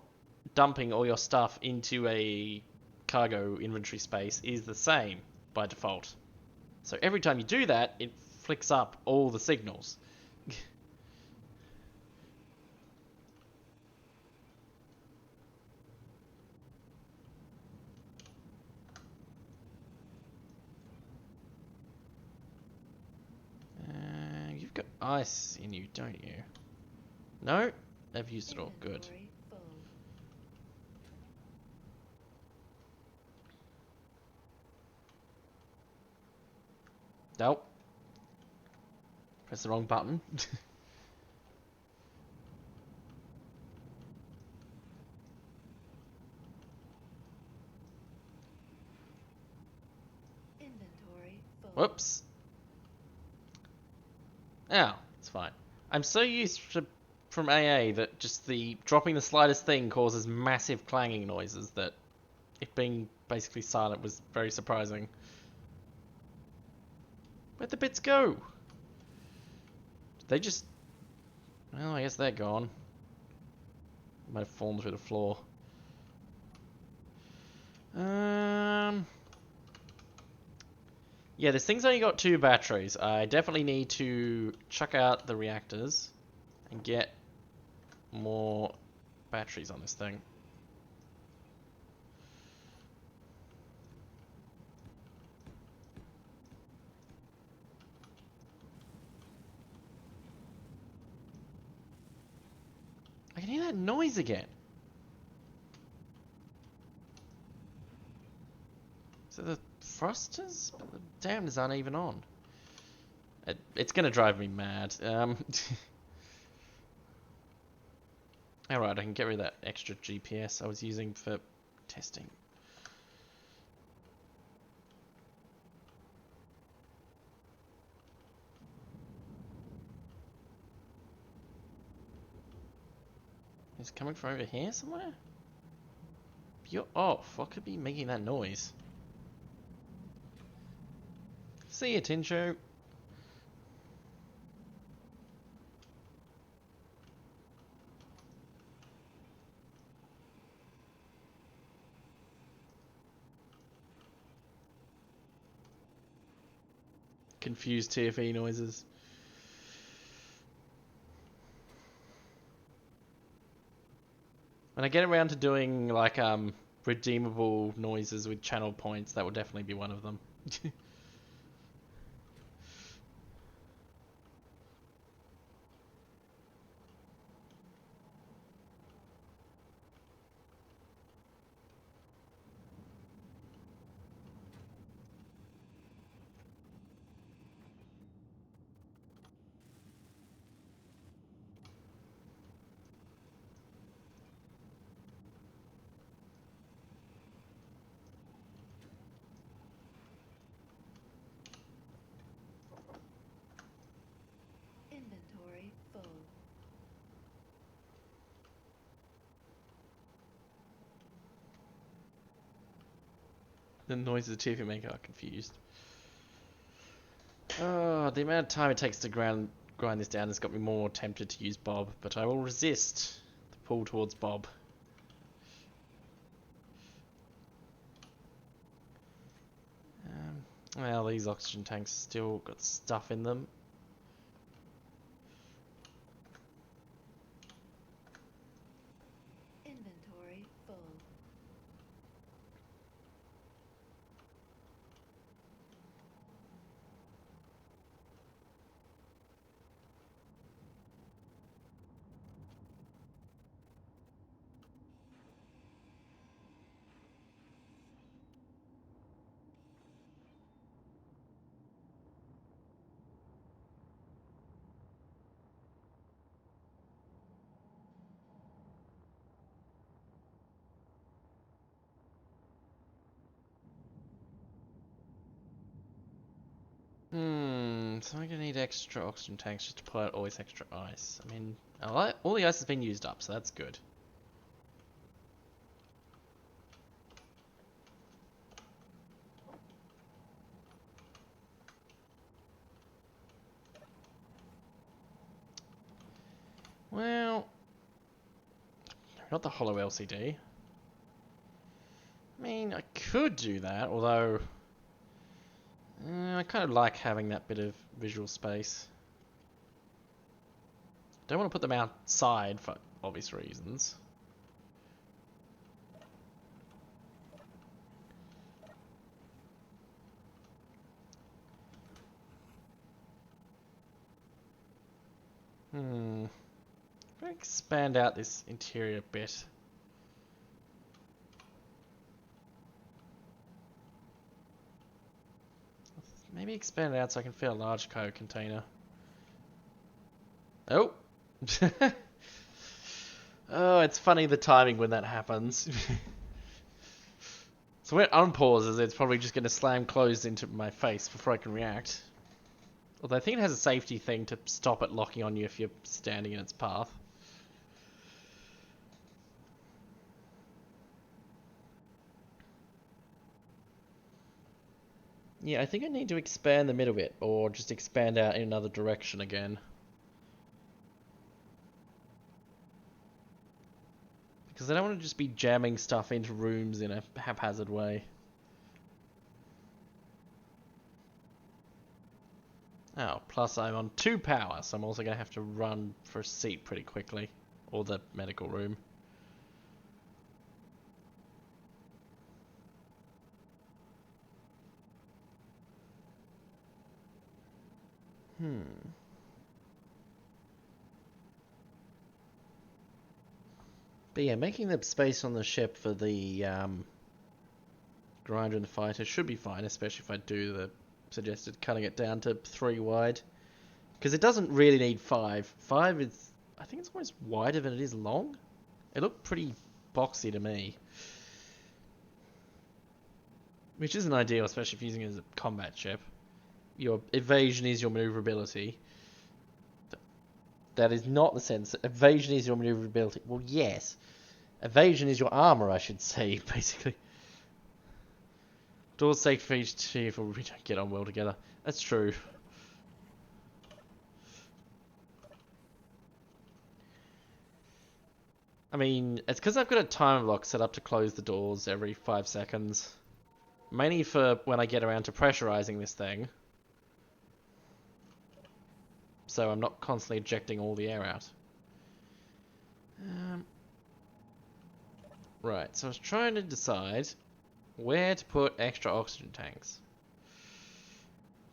dumping all your stuff into a cargo inventory space is the same by default. So every time you do that, it flicks up all the signals. You've got ice in you, don't you? No? I've used it all. Good. Nope. Press the wrong button. Whoops. Oh, it's fine. I'm so used to from AA that just the dropping the slightest thing causes massive clanging noises that it being basically silent was very surprising. Where'd the bits go? Did they just... Well, I guess they're gone. Might have fallen through the floor. Yeah, this thing's only got 2 batteries. I definitely need to chuck out the reactors and get more batteries on this thing. I can hear that noise again. So the thrusters? But the damners aren't even on. It's gonna drive me mad. Alright, I can get rid of that extra GPS I was using for testing. It's coming from over here somewhere? You're off. What could be making that noise? See ya, Tincho. Confused TFE noises. When I get around to doing like redeemable noises with channel points, that will definitely be one of them. Inventory full. The noises the TFE make are confused. Oh, the amount of time it takes to grind this down has got me more tempted to use Bob, but I will resist the pull towards Bob. Well, these oxygen tanks still got stuff in them. Inventory full. So I'm gonna need extra oxygen tanks just to pull out all this extra ice. I mean, all the ice has been used up, so that's good. Well, not the hollow LCD. I mean, I could do that, although I kind of like having that bit of visual space. Don't want to put them outside for obvious reasons. Expand out this interior bit. Maybe expand it out so I can fit a large cargo container. Oh! Oh, it's funny the timing when that happens. So when it unpauses, it's probably just going to slam closed into my face before I can react. Although I think it has a safety thing to stop it locking on you if you're standing in its path. Yeah, I think I need to expand the middle bit, or just expand out in another direction again. Because I don't want to just be jamming stuff into rooms in a haphazard way. Oh, plus I'm on 2 power, so I'm also going to have to run for a seat pretty quickly. Or the medical room. But yeah, making the space on the ship for the grinder and the fighter should be fine, especially if I do the suggested cutting it down to 3 wide. Because it doesn't really need 5. 5 is, I think it's almost wider than it is long. It looked pretty boxy to me. Which isn't ideal, especially if you're using it as a combat ship. Your evasion is your maneuverability. That is not the sense. Evasion is your maneuverability. Well, yes. Evasion is your armor, I should say, basically. Doors safe for each two if we don't get on well together. That's true. I mean, it's because I've got a time lock set up to close the doors every 5 seconds. Mainly for when I get around to pressurizing this thing. So I'm not constantly ejecting all the air out. Right, so I was trying to decide where to put extra oxygen tanks.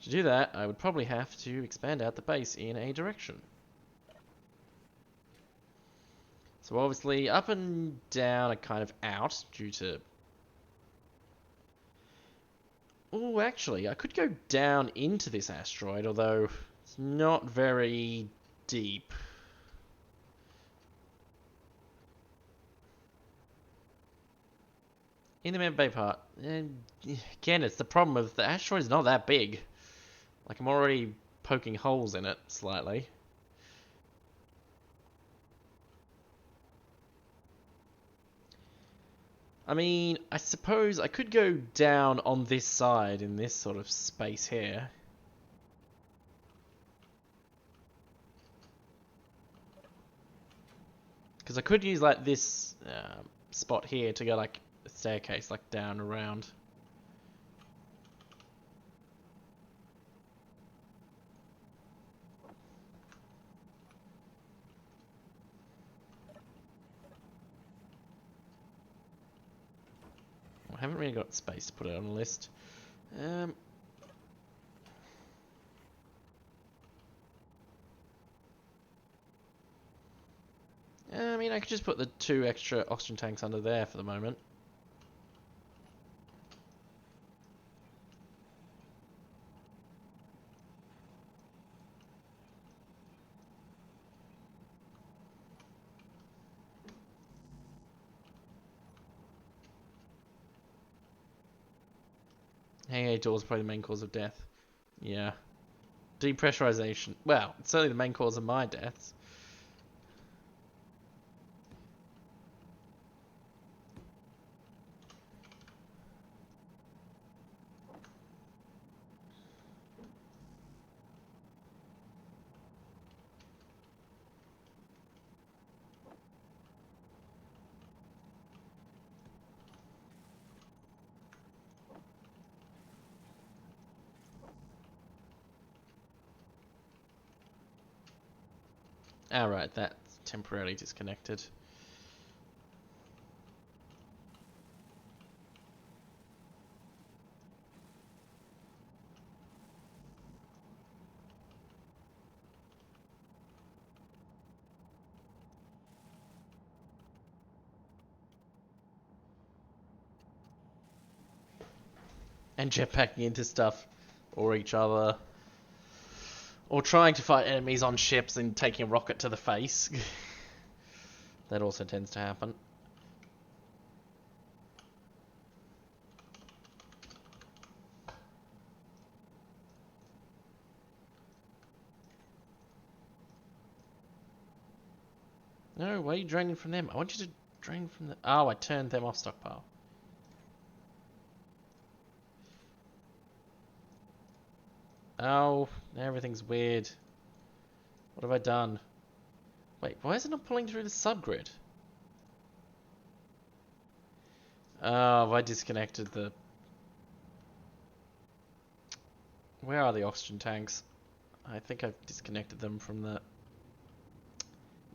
To do that, I would probably have to expand out the base in a direction. So obviously, up and down are kind of out due to... Oh, actually, I could go down into this asteroid, although it's not very deep. In the med bay part, again, it's the problem of the asteroid is not that big. Like, I'm already poking holes in it slightly. I mean, I suppose I could go down on this side in this sort of space here. Because I could use like this spot here to go like a staircase, like down around. I haven't really got space to put it on the list. I mean, I could just put the 2 extra oxygen tanks under there for the moment. Hey, doors probably the main cause of death. Yeah. Depressurization. Well, it's certainly the main cause of my deaths. Alright, that's temporarily disconnected. And jetpacking into stuff or each other. Or trying to fight enemies on ships and taking a rocket to the face. That also tends to happen. No, why are you draining from them? I want you to drain from the... Oh, I turned them off stockpile. Oh, now everything's weird. What have I done? Wait, why is it not pulling through the subgrid? Oh, have I disconnected the... Where are the oxygen tanks? I think I've disconnected them from the...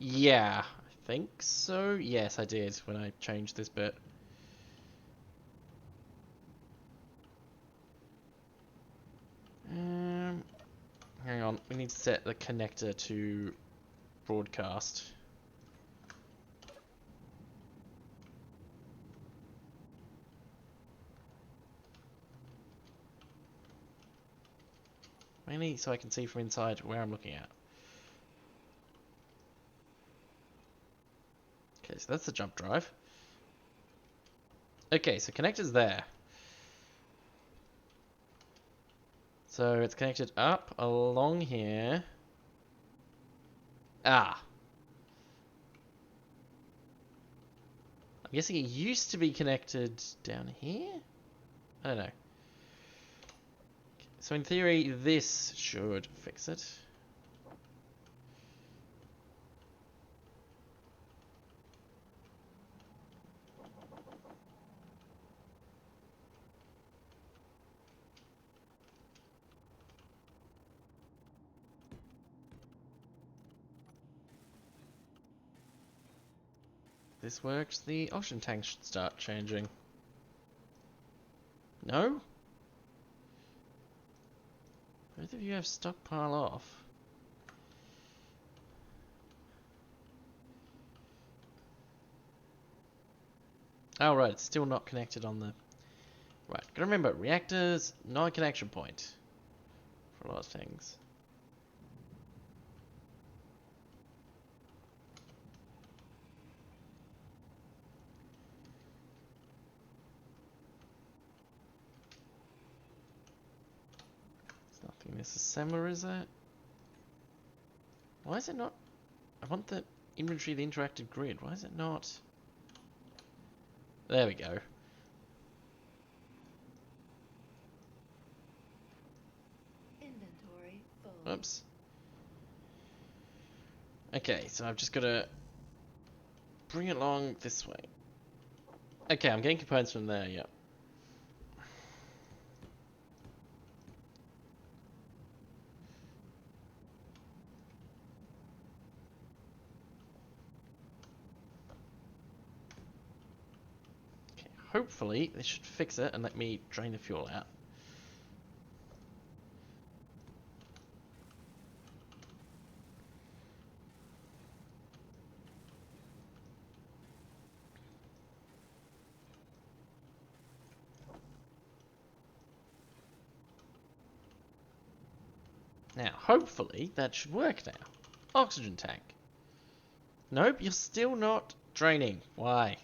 Yeah, I think so. Yes, I did when I changed this bit. Hang on, we need to set the connector to broadcast. Mainly so I can see from inside where I'm looking at. Okay, so that's the jump drive. Okay, so connector's there. So it's connected up along here. Ah. I'm guessing it used to be connected down here? I don't know. So in theory, this should fix it. This works, the oxygen tank should start changing. No? Both of you have stockpile off. Oh right, it's still not connected on the... Right, gotta remember, reactors, not a connection point. For a lot of things. There's nothing disassembler, is there? Why is it not... I want the inventory of the interactive grid. Why is it not... There we go. Inventory full. Oops. Okay, so I've just got to bring it along this way. Okay, I'm getting components from there, yep. Okay, hopefully this should fix it and let me drain the fuel out. Now, hopefully that should work now. Oxygen tank. Nope, you're still not draining. Why?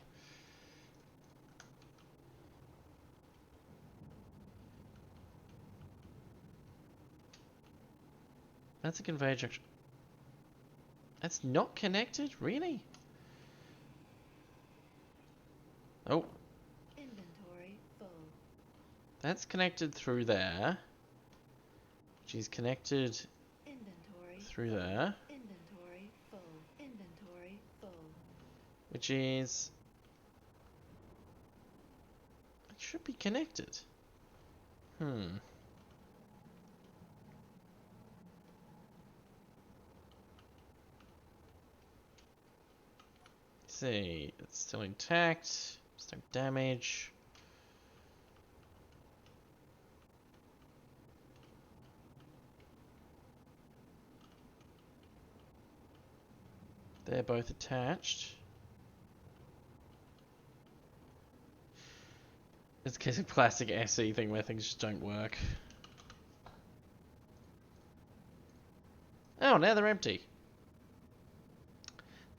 That's a conveyor junction. That's not connected? Really? Oh. Inventory full. That's connected through there. Which is connected Inventory through full. there. Inventory full. Inventory full. Which is... It should be connected. Hmm. Let's see, it's still intact. There's no damage. They're both attached. It's a case of classic SE thing where things just don't work. Oh, now they're empty.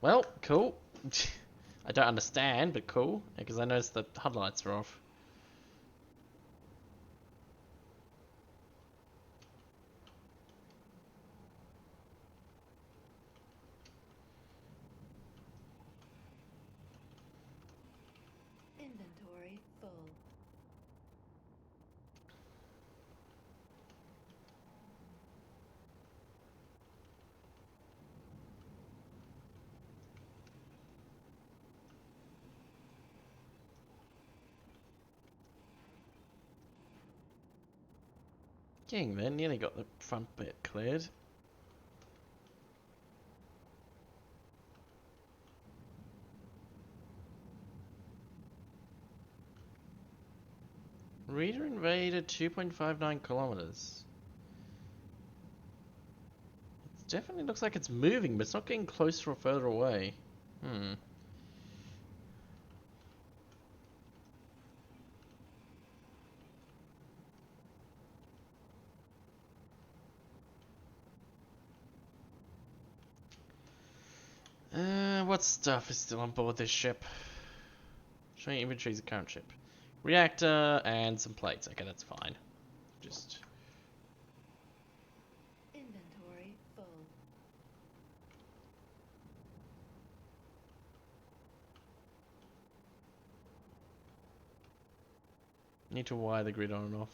Well, cool. I don't understand, but cool. Because I noticed the HUD lights are off. Inventory full. Getting there, nearly got the front bit cleared. Reader invaded 2.59 kilometers. It definitely looks like it's moving, but it's not getting closer or further away. What stuff is still on board this ship? Showing inventories of current ship. Reactor and some plates. Okay, that's fine. Just... Inventory full. need to wire the grid on and off.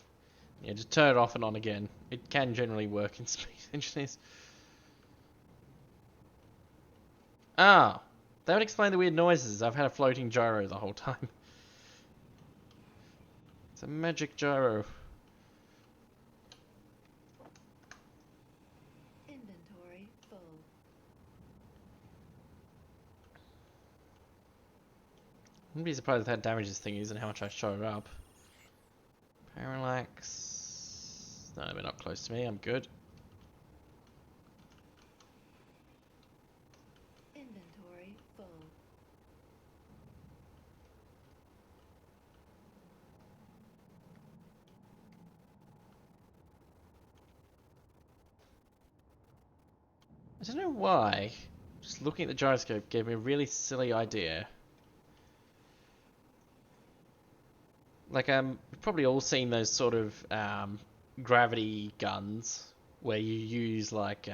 Yeah, just turn it off and on again. It can generally work in Space Engineers. Ah! That would explain the weird noises. I've had a floating gyro the whole time. It's a magic gyro. Inventory full. Wouldn't be surprised with how damaged this thing is and how much I show it up. Parallax. No, they're not close to me. I'm good. Inventory full. I don't know why. Just looking at the gyroscope gave me a really silly idea. Like, you've probably all seen those sort of gravity guns where you use like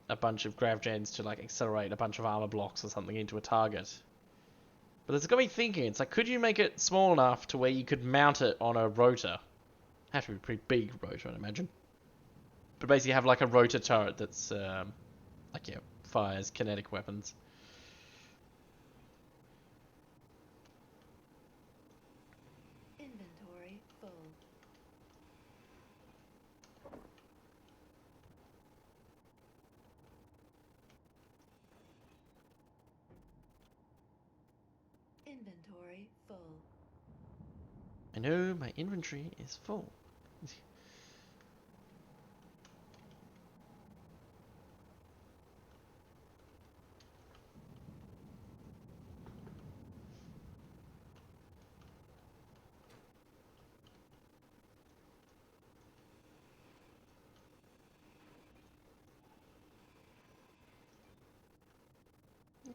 a bunch of grav gens to like accelerate a bunch of armor blocks or something into a target. But it's got me thinking. It's like, could you make it small enough to where you could mount it on a rotor? Have to be a pretty big rotor, I'd imagine. But basically, have like a rotor turret that's like yeah, fires kinetic weapons. Inventory full. Inventory full. I know my inventory is full.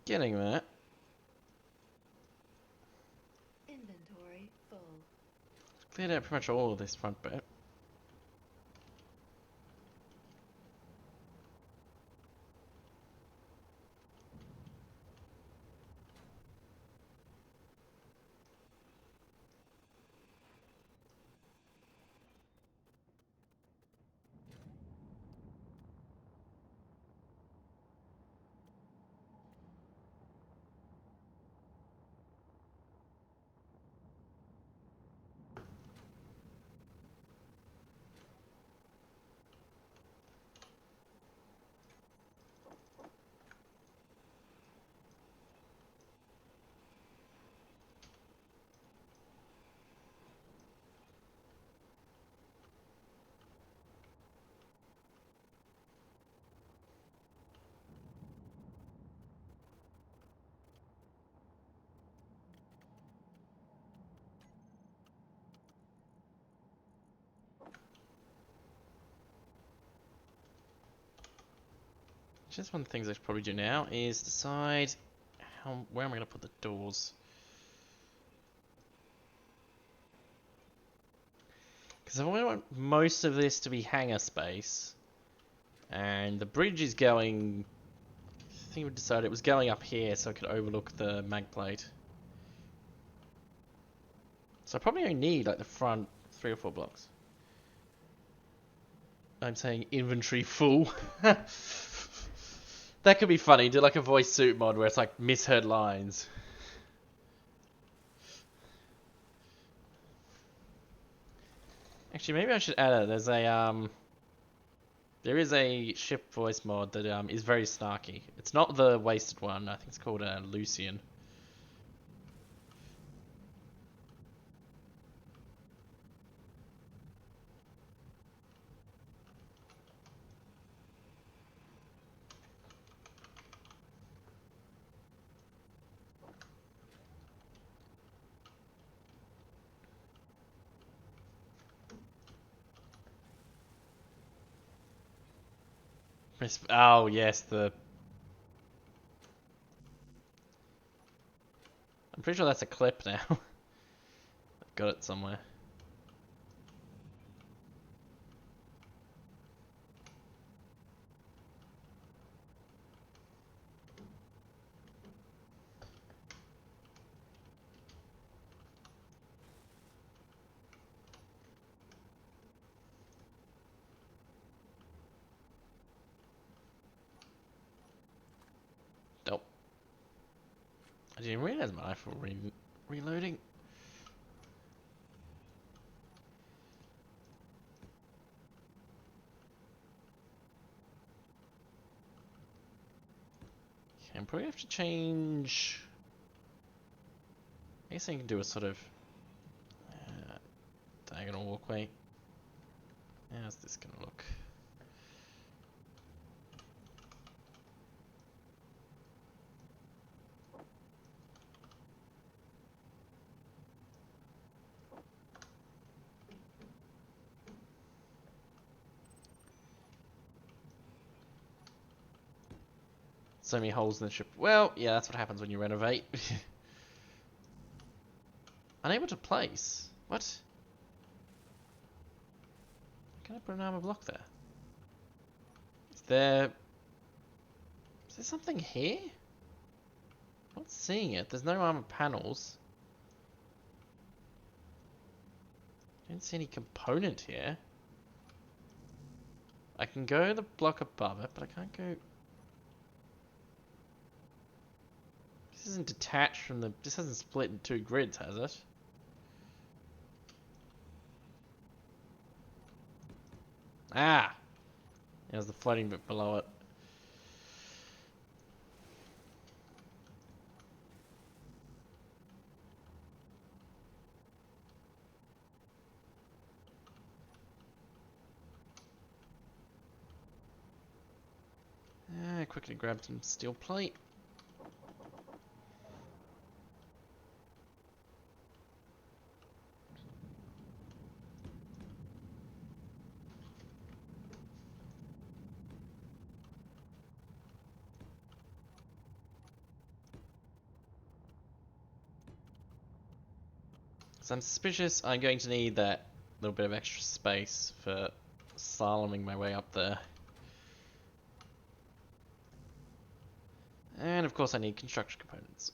Getting there. Inventory full. Cleared out pretty much all of this front bit. Just one of the things I should probably do now is decide where am I going to put the doors. Because I want most of this to be hangar space, and the bridge is going. I think we decided it was going up here so I could overlook the mag plate. So I probably only need like the front 3 or 4 blocks. I'm saying inventory full. That could be funny. Do like a voice suit mod where it's like misheard lines. Actually, maybe I should add it. There's a There is a ship voice mod that is very snarky. It's not the wasted one. I think it's called Lucian. Oh yes, the. I'm pretty sure that's a clip now. I've got it somewhere. Nope. I didn't realize my life was reloading. Okay, I'm probably have to change. I guess I can do a sort of diagonal walkway. How's this gonna look? So many holes in the ship. Well, yeah, that's what happens when you renovate. Unable to place. What? Can I put an armor block there? Is there... Is there something here? I'm not seeing it. There's no armor panels. I don't see any component here. I can go the block above it, but I can't go... This isn't detached from the... This hasn't split in two grids, has it? Ah! There's the floating bit below it. Quickly grab some steel plate. So I'm suspicious I'm going to need that little bit of extra space for slaloming my way up there. And of course I need construction components.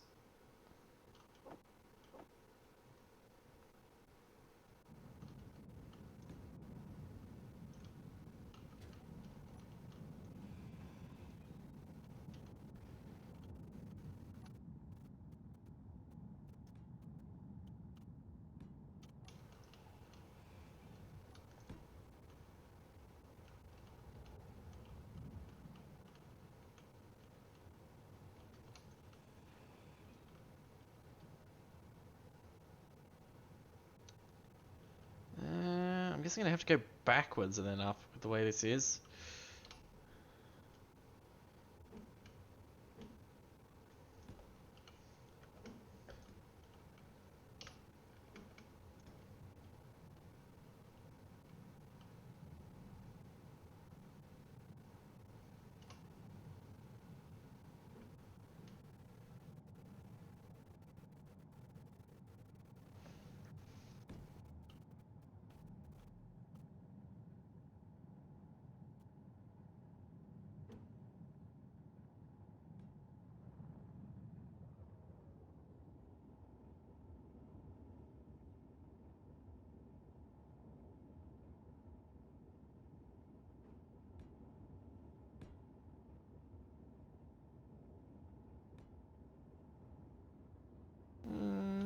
I'm guessing I'm gonna have to go backwards and then up with the way this is.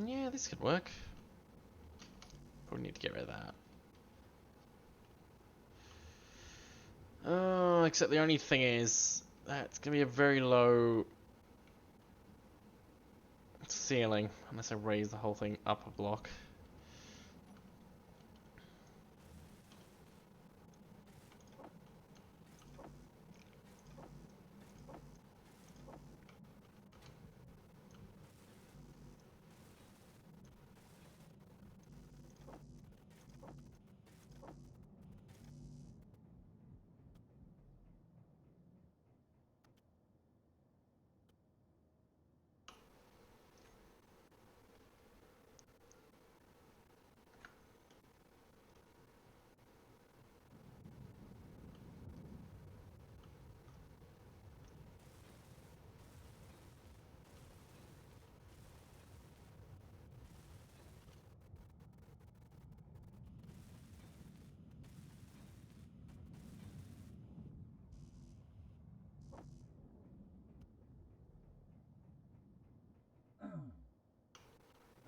Yeah, this could work. Probably need to get rid of that. Oh, except the only thing is that's gonna be a very low ceiling unless I raise the whole thing up a block.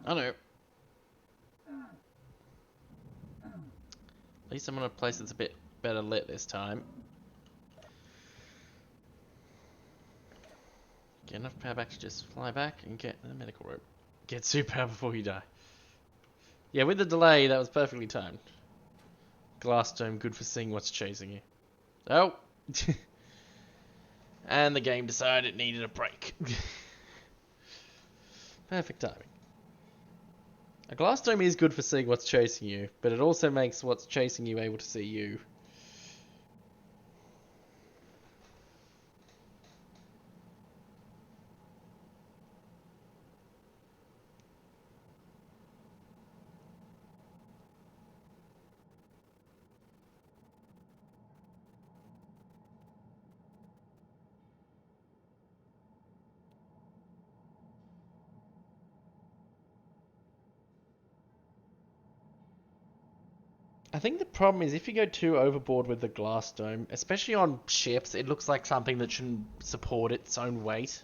I know. At least I'm in a place that's a bit better lit this time. Get enough power back to just fly back and get the medical rope. Get superpower before you die. Yeah, with the delay, that was perfectly timed. Glass dome, good for seeing what's chasing you. Oh! And the game decided it needed a break. Perfect timing. A glass dome is good for seeing what's chasing you, but it also makes what's chasing you able to see you. I think the problem is if you go too overboard with the glass dome, especially on ships, it looks like something that shouldn't support its own weight.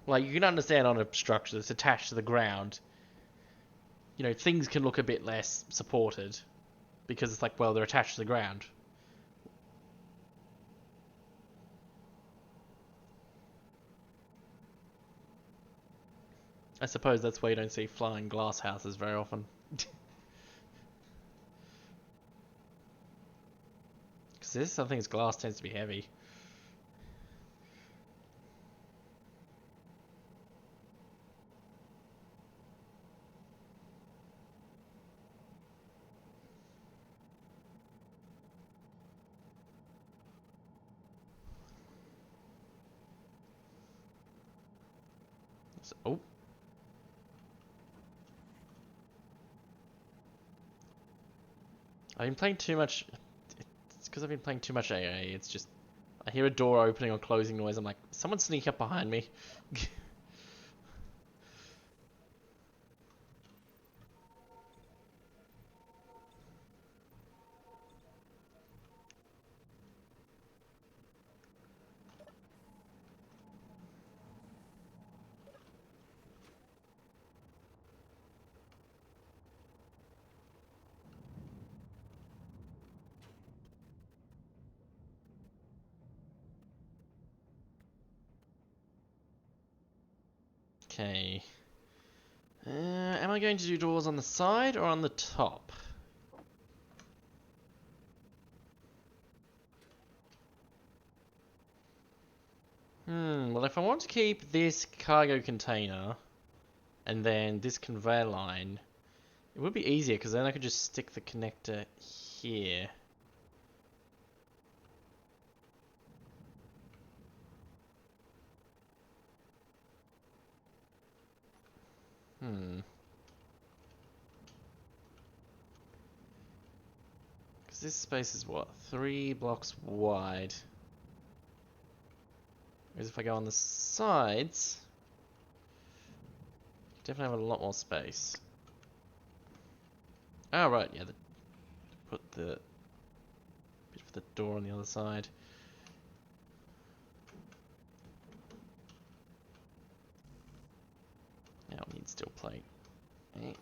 Like, you can understand on a structure that's attached to the ground, you know, things can look a bit less supported because it's like, well, they're attached to the ground. I suppose that's why you don't see flying glass houses very often. Because this, I think, glass tends to be heavy. So, oh. I've been playing too much. It's because I've been playing too much AA. It's just, I hear a door opening or closing noise. I'm like, someone sneak up behind me. Okay. Am I going to do doors on the side or on the top? Well, if I want to keep this cargo container and then this conveyor line, it would be easier because then I could just stick the connector here. Because this space is what? 3 blocks wide. Whereas if I go on the sides, definitely have a lot more space. Oh, right, yeah, put the bit for the door on the other side. Now we need steel plate. Okay.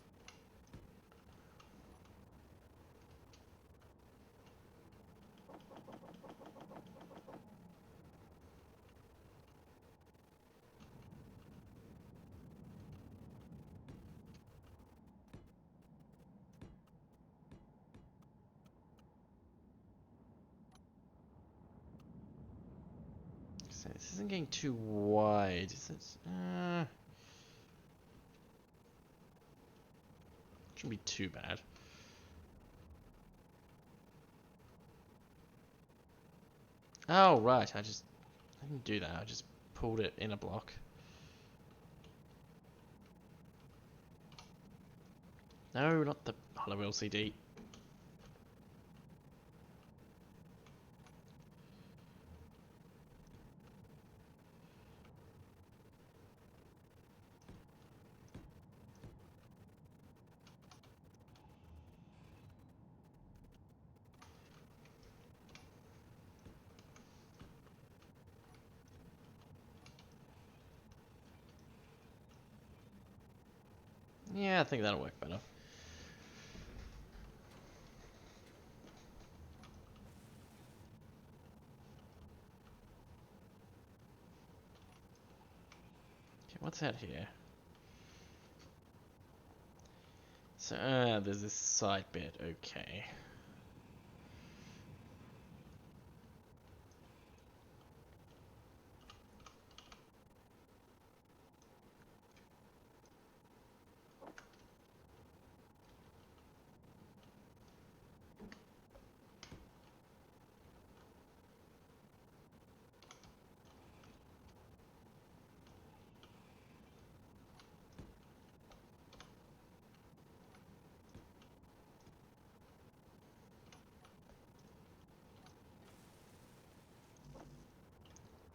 So this isn't getting too wide, is it? Shouldn't be too bad. Oh, right, I didn't do that, I just pulled it in a block. No, not the hollow LCD. Yeah, I think that'll work better. Okay, what's out here? So, there's this side bit, okay.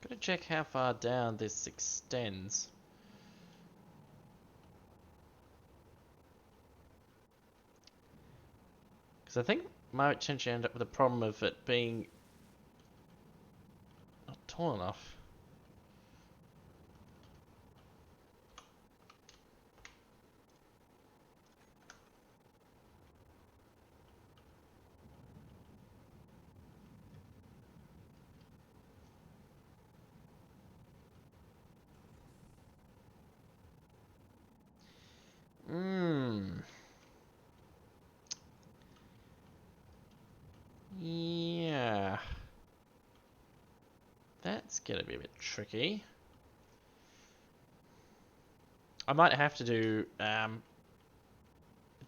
Gotta check how far down this extends. Because I think might potentially end up with a problem of it being not tall enough. Hmm. Yeah. That's gonna be a bit tricky. I might have to do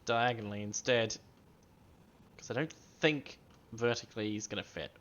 diagonally instead. Because I don't think vertically he's gonna fit.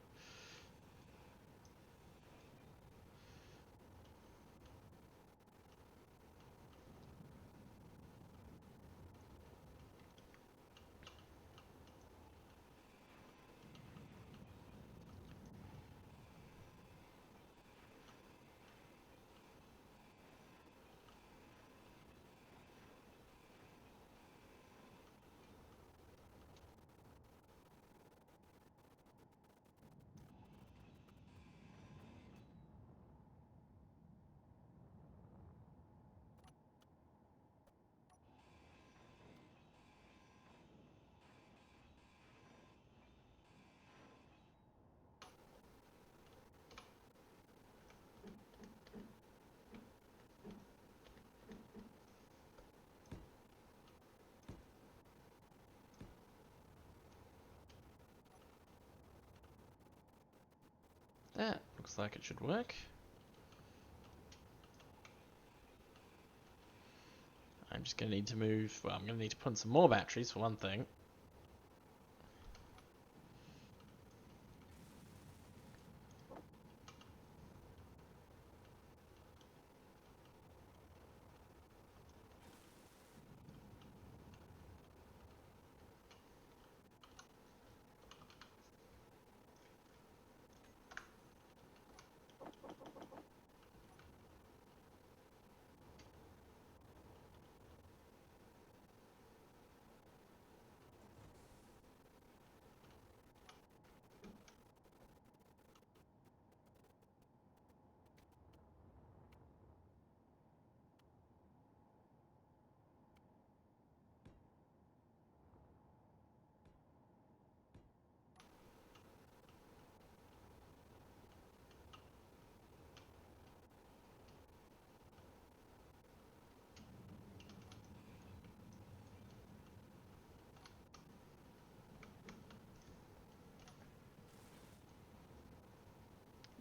That looks like it should work. I'm just gonna need to move. Well, I'm gonna need to put in some more batteries for one thing.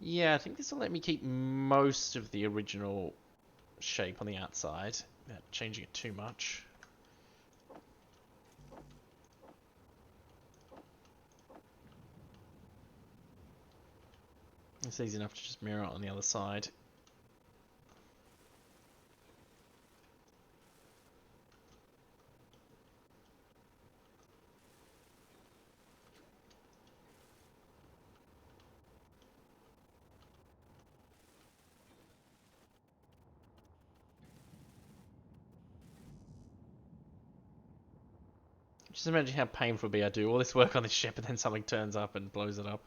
Yeah, I think this will let me keep most of the original shape on the outside without changing it too much. It's easy enough to just mirror it on the other side. Just imagine how painful it would be. I do all this work on this ship and then something turns up and blows it up.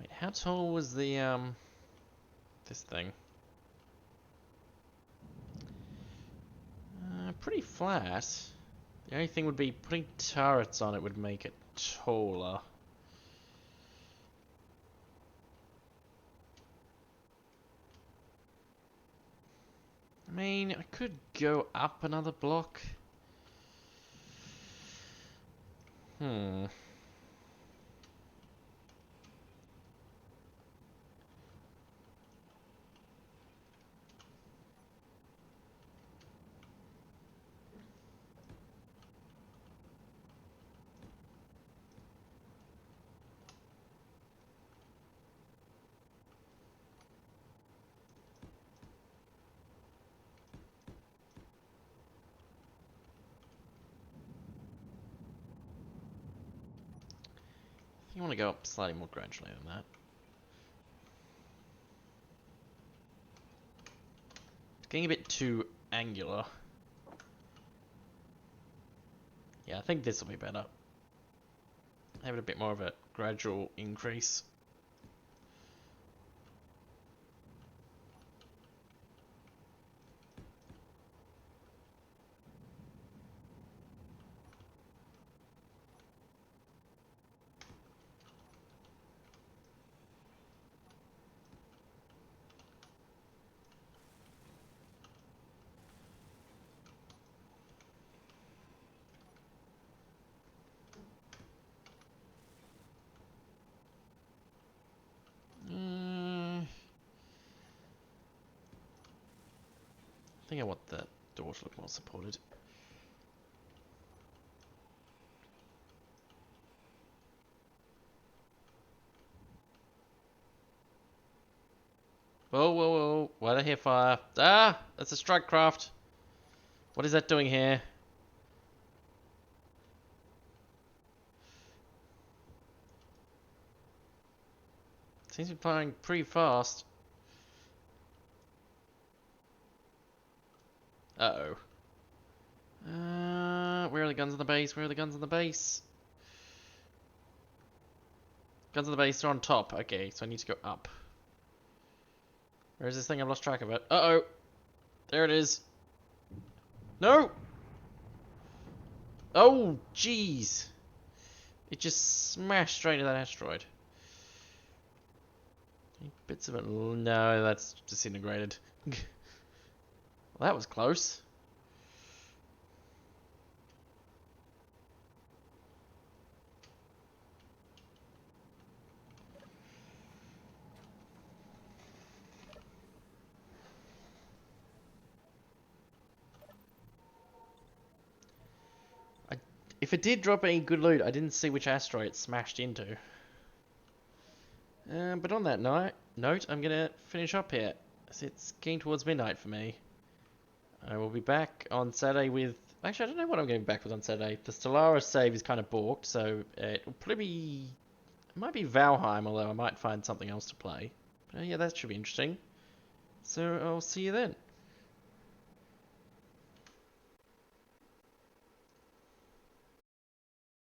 Wait, how tall was the this thing? Pretty flat. The only thing would be putting turrets on it would make it taller. I mean, I could go up another block. Hmm. I think I want to go up slightly more gradually than that. It's getting a bit too angular. Yeah, I think this will be better. Have it a bit more of a gradual increase. I think I want that door to look more supported. Whoa, whoa, whoa. Why did I hear fire? Ah! That's a strike craft. What is that doing here? Seems to be firing pretty fast. Uh-oh. Where are the guns on the base? Where are the guns on the base? Guns on the base are on top. Okay, so I need to go up. Where is this thing? I've lost track of it. Uh-oh. There it is. No! Oh, jeez. It just smashed straight into that asteroid. Any bits of it? No, that's disintegrated. Well, that was close. If it did drop any good loot, I didn't see which asteroid it smashed into. But on that note, I'm gonna finish up here. It's getting towards midnight for me. I will be back on Saturday with. Actually, I don't know what I'm getting back with on Saturday. The Stellaris save is kind of balked, so it will probably be. It might be Valheim, although I might find something else to play. But yeah, that should be interesting. So I'll see you then.